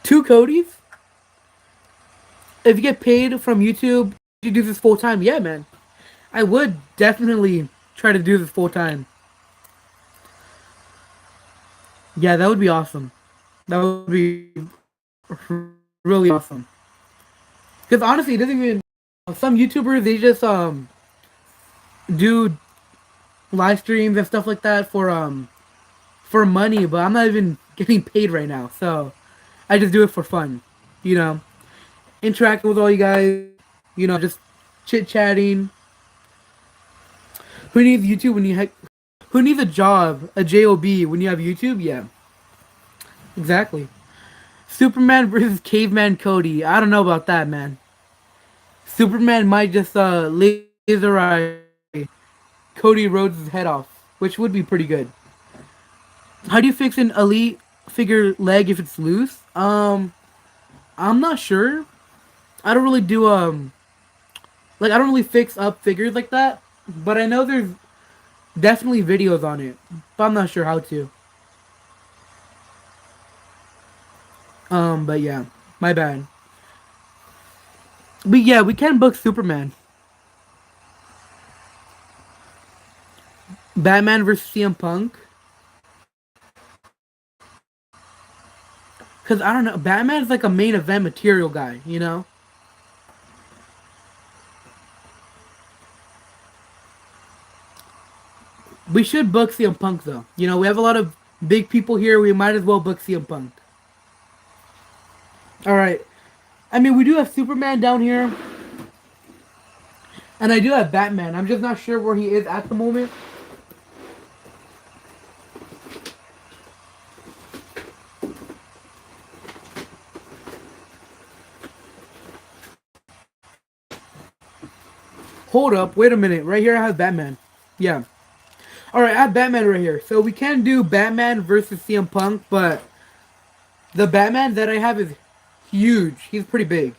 Two Codys? If you get paid from YouTube, you do this full time. Yeah, man. I would definitely try to do this full time. Yeah, that would be awesome. That would be really awesome. Because honestly, it doesn't even. Some YouTubers they just do live streams and stuff like that for money, but I'm not even getting paid right now, so I just do it for fun. You know, interacting with all you guys. Just chit chatting. Who needs YouTube when who needs a job, a job when you have YouTube? Yeah, exactly. Superman versus Caveman Cody. I don't know about that, man. Superman might just laserize Cody Rhodes' head off, which would be pretty good. How do you fix an elite figure leg if it's loose? I'm not sure. I don't really do I don't really fix up figures like that, but I know there's definitely videos on it, but I'm not sure how to. But yeah, my bad. But yeah, we can book Superman. Batman versus CM Punk. Cause I don't know, Batman's like a main event material guy, you know. We should book CM Punk though. You know, we have a lot of big people here. We might as well book CM Punk. All right. I mean, we do have Superman down here, and I do have Batman. I'm just not sure where he is at the moment. Hold up, wait a minute. Right here, I have Batman. Yeah. All right, I have Batman right here. So we can do Batman versus CM Punk, but the Batman that I have is huge. He's pretty big.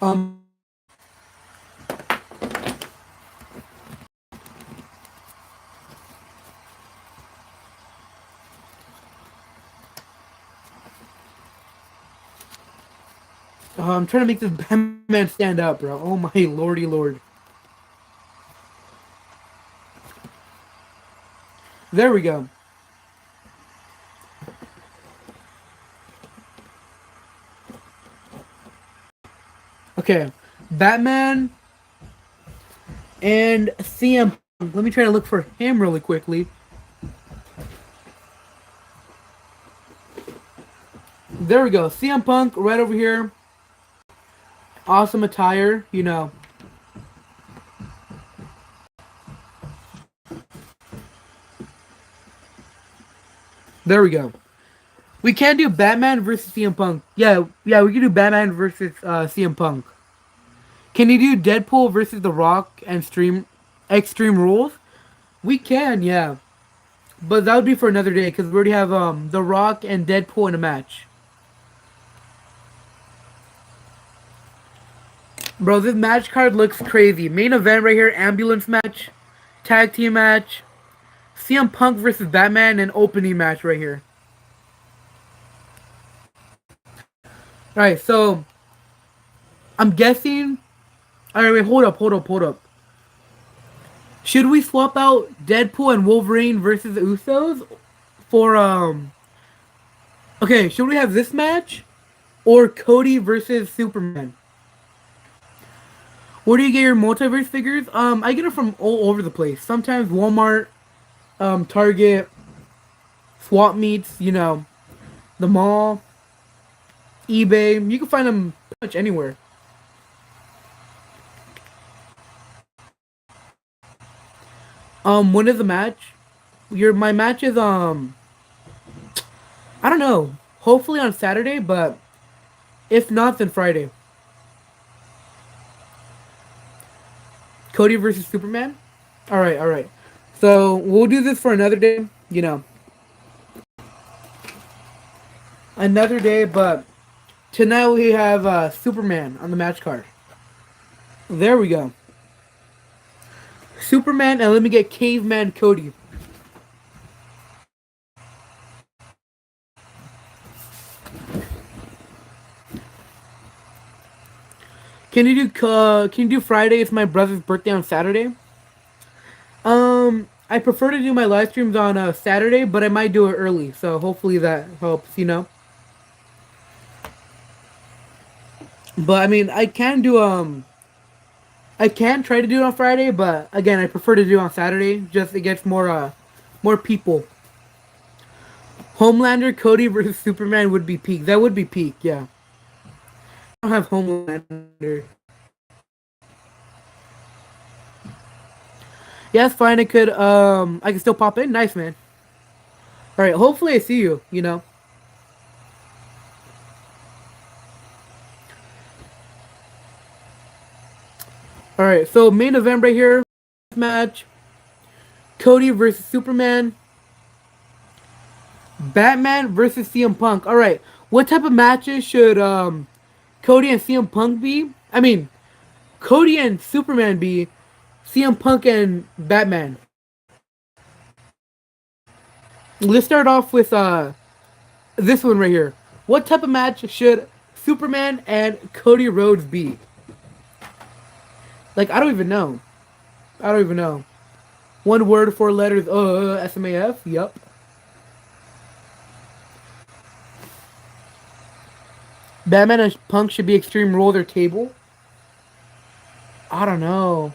Um. I'm trying to make this Batman stand up, bro. Oh my lordy lord. There we go. Okay. Batman and CM Punk. Let me try to look for him really quickly. There we go. CM Punk right over here. Awesome attire, you know. There we go. We can do Batman versus CM Punk. Yeah, we can do Batman versus CM Punk. Can you do Deadpool versus The Rock and Extreme Rules? We can, yeah. But that would be for another day because we already have The Rock and Deadpool in a match. Bro, this match card looks crazy. Main event right here, ambulance match, tag team match, CM Punk versus Batman, and opening match right here. Alright, so I'm guessing. Alright, wait, hold up. Should we swap out Deadpool and Wolverine versus the Usos for okay, should we have this match or Cody versus Superman? Where do you get your multiverse figures? I get it from all over the place. Sometimes Walmart, Target, swap meets, you know, the mall, eBay. You can find them pretty much anywhere. When is the match? My match is I don't know. Hopefully on Saturday, but if not, then Friday. Cody versus Superman. All right, all right. So we'll do this for another day. You know, another day. But tonight we have Superman on the match card. There we go. Superman, and let me get Caveman Cody. Can you do Friday? It's my brother's birthday on Saturday. I prefer to do my live streams on Saturday, but I might do it early. So hopefully that helps. You know. But I mean, I can do I can try to do it on Friday, but again, I prefer to do it on Saturday. Just it gets more people. Homelander, Cody versus Superman would be peak. That would be peak, yeah. I don't have Homelander. Yeah, it's fine. I can still pop in. Nice, man. All right, hopefully I see you. You know. All right, so main event right here, match: Cody versus Superman. Batman versus CM Punk. All right, what type of matches should Cody and CM Punk be? I mean, Cody and Superman be, CM Punk and Batman. Let's start off with this one right here. What type of match should Superman and Cody Rhodes be? Like, I don't even know. I don't even know. One word, four letters. S.M.A.F. Yup. Batman and Punk should be Extreme Rules or Table. I don't know.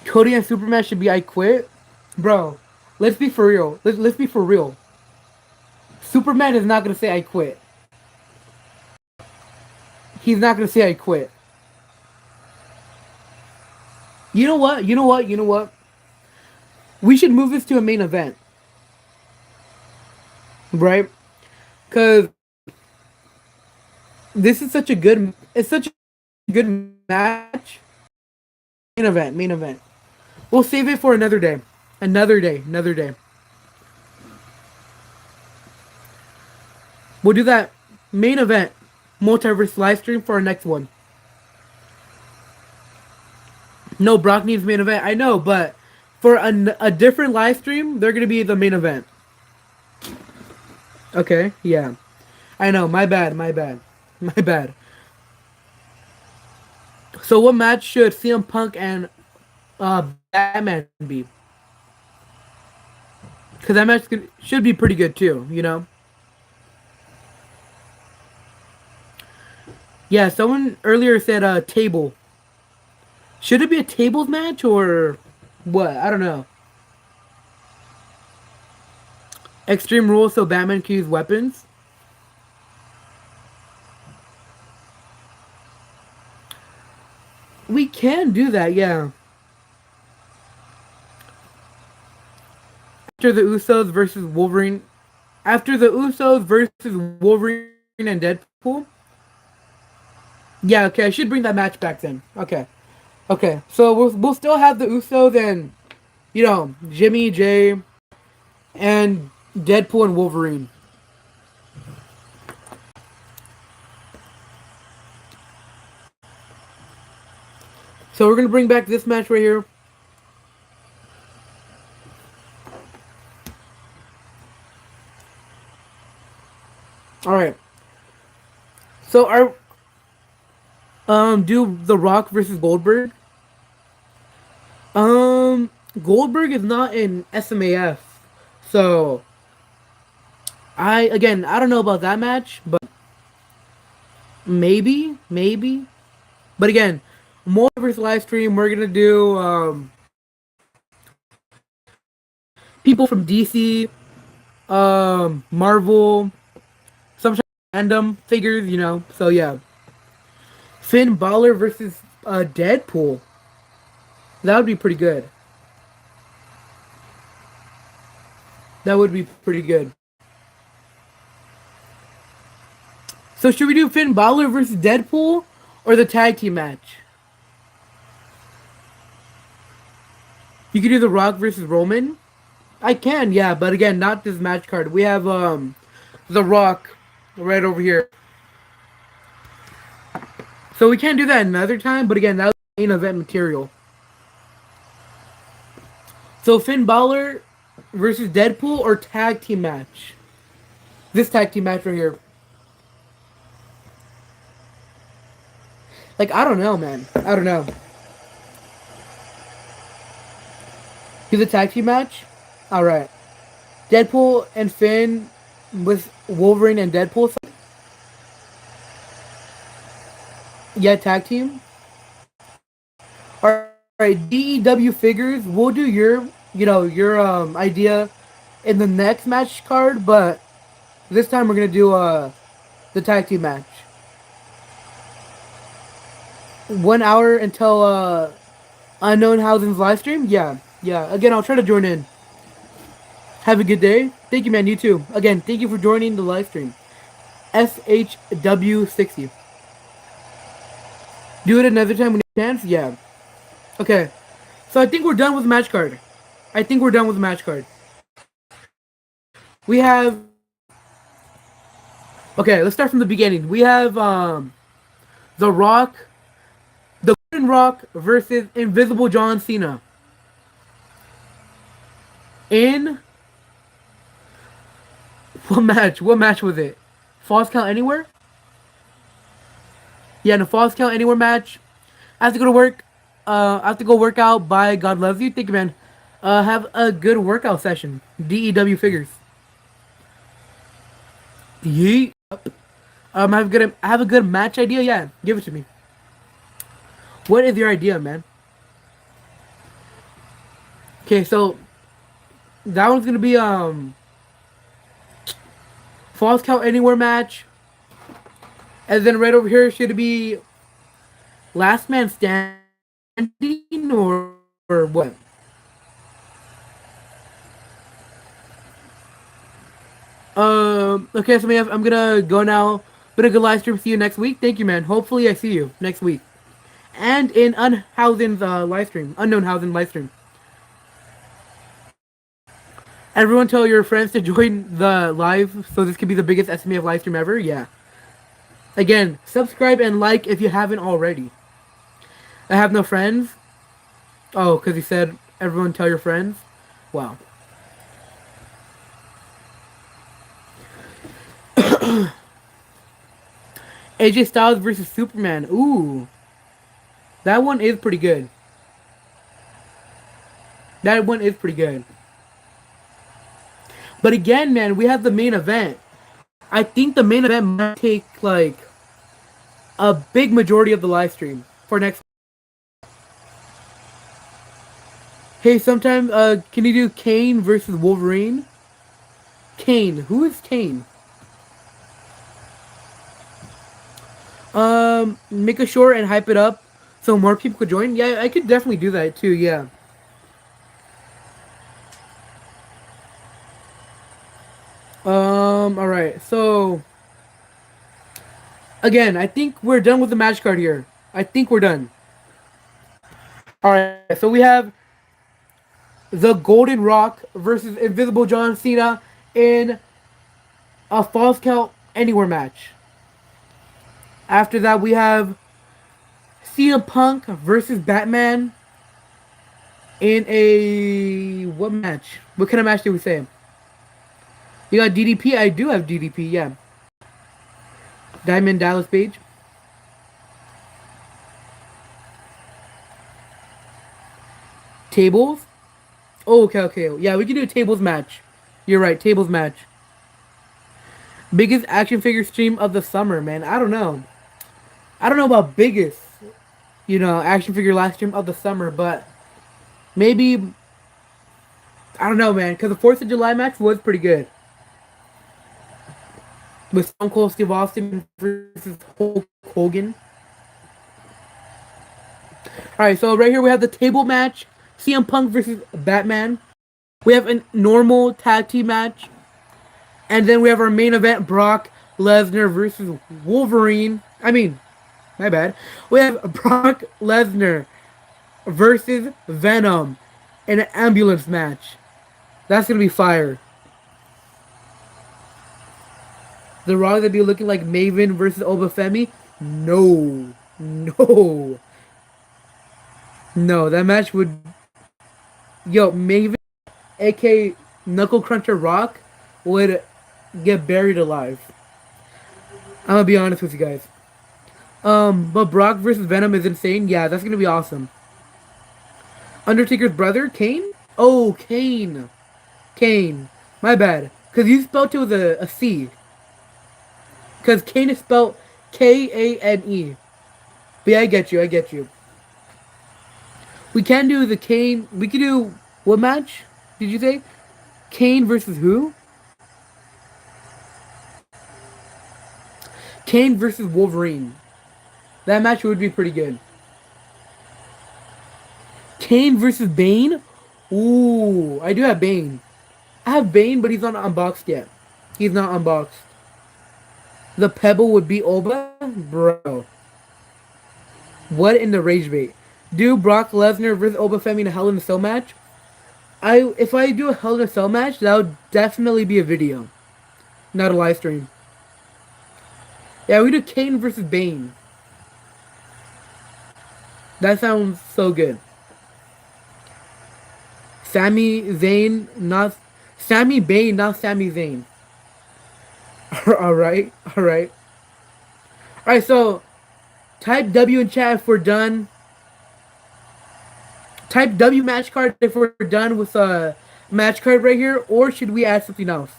Cody and Superman should be I Quit. Bro, let's be for real. Let's be for real. Superman is not gonna say I quit. He's not gonna say I quit. You know what? You know what? You know what? We should move this to a main event. Right? Cause this is such a good it's such a good match. Main event, main event. We'll save it for another day. Another day, another day. We'll do that main event multiverse live stream for our next one. No, Brock needs main event. I know, but for a different live stream, they're gonna be the main event. Okay, yeah. I know, my bad, my bad. My bad. So what match should CM Punk and Batman be? Because that match should be pretty good too, you know? Yeah, someone earlier said table. Should it be a tables match or what? I don't know. Extreme rules so Batman can use weapons. We can do that, yeah. After the Usos versus Wolverine. After the Usos versus Wolverine and Deadpool. Yeah, okay, I should bring that match back then. Okay. Okay, so we'll still have the Usos and, you know, Jimmy, Jay, and Deadpool and Wolverine. So we're going to bring back this match right here. Alright. So do The Rock versus Goldberg. Goldberg is not in S.M.A.F. So I don't know about that match, but maybe. But again, more versus live stream, we're gonna do people from DC, Marvel, some random figures, you know. So yeah. Finn Balor versus Deadpool. That would be pretty good. That would be pretty good. So should we do Finn Balor versus Deadpool or the tag team match? You could do The Rock versus Roman. I can, yeah, but again, not this match card. We have The Rock right over here. So we can't do that another time, but again, that was main event material. So Finn Balor versus Deadpool or tag team match? This tag team match right here. Like, I don't know, man. I don't know. Do the tag team match? Alright. Deadpool and Finn with Wolverine and Deadpool. Yeah, tag team. Alright, DEW figures. We'll do your idea in the next match card, but this time we're gonna do the tag team match. 1 hour until Unknown Housing's live stream. Yeah, yeah. Again, I'll try to join in. Have a good day. Thank you, man. You too. Again, thank you for joining the live stream. SHW60. Do it another time when you have a chance? Yeah. Okay. So I think we're done with the match card. I think we're done with the match card. We have... Okay, let's start from the beginning. We have The Rock, The Golden Rock versus Invisible John Cena. In... What match? What match was it? Falls Count Anywhere? Yeah, in a Falls Count Anywhere match. I have to go to work. I have to go work out. Bye. God loves you. Thank you, man. Have a good workout session. DEW figures. Yeet. Have a good match idea. Yeah, give it to me. What is your idea, man? Okay, so that one's gonna be Falls Count Anywhere match, and then right over here should be Last Man Standing or what? Okay, so I'm gonna go now. Been a good live stream. See you next week. Thank you, man. Hopefully I see you next week. And in Unhousen's live stream. Unknown Housen live stream. Everyone tell your friends to join the live so this could be the biggest S.M.A.F live stream ever. Yeah. Again, subscribe and like if you haven't already. I have no friends. Oh, because he said everyone tell your friends. Wow. AJ Styles versus Superman. Ooh. That one is pretty good. That one is pretty good. But again, man, we have the main event. I think the main event might take, like, a big majority of the live stream for next. Hey, sometime, can you do Kane versus Wolverine? Kane. Who is Kane? Make it short and hype it up so more people could join. Yeah, I could definitely do that too, yeah. Alright, so again, I think we're done with the match card here. I think we're done. Alright, so we have the Golden Rock versus Invisible John Cena in a Falls Count Anywhere match. After that, we have CM Punk versus Batman in a... What match? What kind of match did we say? You got DDP? I do have DDP, yeah. Diamond Dallas Page. Tables? Oh, okay. Yeah, we can do a tables match. You're right, tables match. Biggest action figure stream of the summer, man. I don't know. I don't know about biggest, action figure live stream of the summer, but maybe, I don't know, man, because the 4th of July match was pretty good. With Stone Cold Steve Austin versus Hulk Hogan. Alright, so right here we have the table match. CM Punk versus Batman. We have a normal tag team match. And then we have our main event, Brock Lesnar versus Wolverine. My bad. We have Brock Lesnar versus Venom in an ambulance match. That's going to be fire. The Rock that be looking like Maven versus Obafemi? No, that match would... Yo, Maven, aka Knuckle Cruncher Rock, would get buried alive. I'm gonna be honest with you guys. But Brock versus Venom is insane. Yeah, that's gonna be awesome. Undertaker's brother, Kane? Oh, Kane. My bad. Because you spelled it with a C. Because Kane is spelled Kane. But yeah, I get you. We can do the Kane. We could do what match? Did you say Kane versus who? Kane versus Wolverine. That match would be pretty good. Kane versus Bane. Ooh, I do have Bane. I have Bane, but he's not unboxed yet. He's not unboxed. The Pebble would be Oba, bro. What in the rage bait? Do Brock Lesnar versus Oba Femi in a Hell in a Cell match? If I do a Hell in a Cell match, that would definitely be a video, not a live stream. Yeah, we do Kane versus Bane. That sounds so good. Sami Zayn, not Sami Bane, not Sami Zayn. All right, all right, all right. So type W in chat if we're done. Type W match card if we're done with a match card right here, or should we add something else?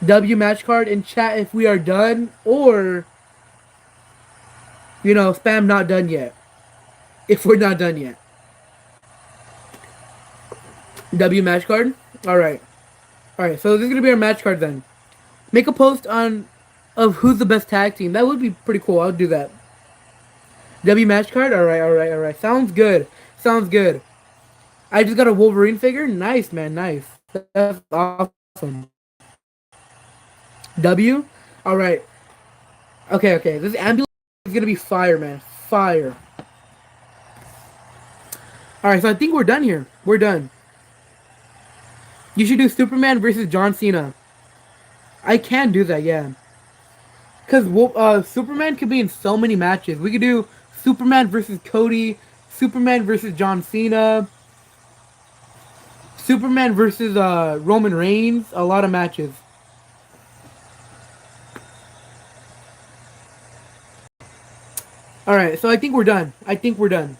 W match card in chat if we are done, or spam not done yet. If we're not done yet. W match card? Alright. Alright, so this is gonna be our match card then. Make a post on of who's the best tag team. That would be pretty cool. I'll do that. W match card? Alright, alright, alright. Sounds good. Sounds good. I just got a Wolverine figure? Nice, man, nice. That's awesome. W? Alright. Okay, okay. This ambulance is gonna be fire, man. Fire. Alright, so I think we're done here. We're done. You should do Superman versus John Cena. I can do that, yeah. Because Superman could be in so many matches. We could do Superman versus Cody, Superman versus John Cena, Superman versus Roman Reigns. A lot of matches. Alright, so I think we're done. I think we're done.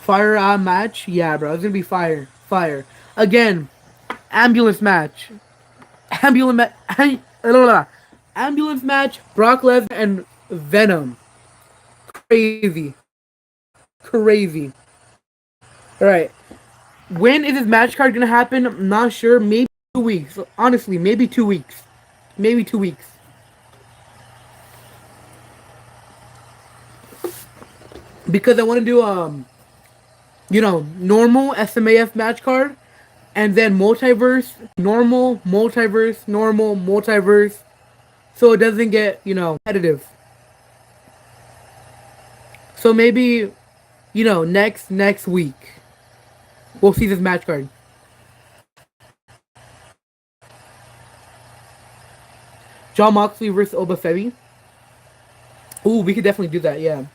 Fire match? Yeah, bro. It's gonna be fire. Fire. Again, ambulance match. Ambulance match, Brock Lesnar and Venom. Crazy. Crazy. Alright. When is this match card gonna happen? I'm not sure. Maybe 2 weeks. Honestly, maybe 2 weeks. Maybe 2 weeks. Because I want to do, normal S.M.A.F match card. And then multiverse, normal, multiverse, normal, multiverse. So it doesn't get, competitive. So maybe, next week. We'll see this match card. John Moxley versus Oba Femi. Ooh, we could definitely do that, yeah.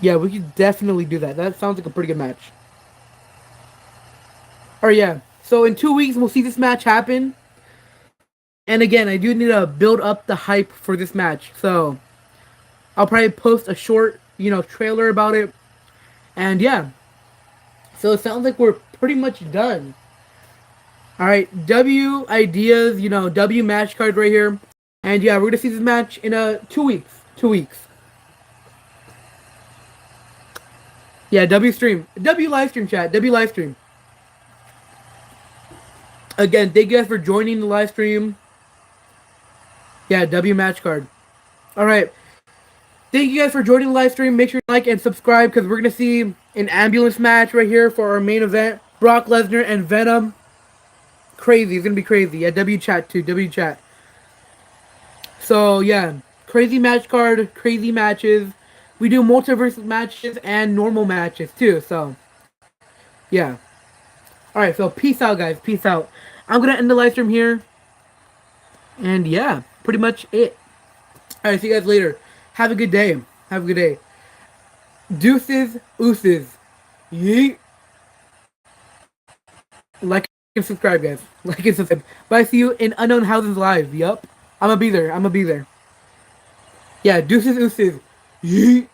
Yeah, we could definitely do that. That sounds like a pretty good match. Alright, yeah. So in 2 weeks, we'll see this match happen. And again, I do need to build up the hype for this match. So I'll probably post a short, trailer about it. And yeah. So it sounds like we're pretty much done. Alright, W ideas, W match card right here. And yeah, we're going to see this match in 2 weeks. 2 weeks. Yeah, W stream. W live stream, chat. W live stream. Again, thank you guys for joining the live stream. Yeah, W match card. Alright. Thank you guys for joining the live stream. Make sure to like and subscribe because we're going to see an ambulance match right here for our main event. Brock Lesnar and Venom. Crazy. It's going to be crazy. Yeah, W chat too. W chat. So, yeah. Crazy match card. Crazy matches. We do multiverse matches and normal matches too. So, yeah. Alright, so peace out, guys. Peace out. I'm going to end the live stream here. And yeah, pretty much it. Alright, see you guys later. Have a good day. Have a good day. Deuces, ooses. Yeet. Like and subscribe, guys. Like and subscribe. Bye, see you in Unknown Houses Live. Yup. I'm gonna be there. I'm gonna be there. Yeah, deuces, ooses. Yeet.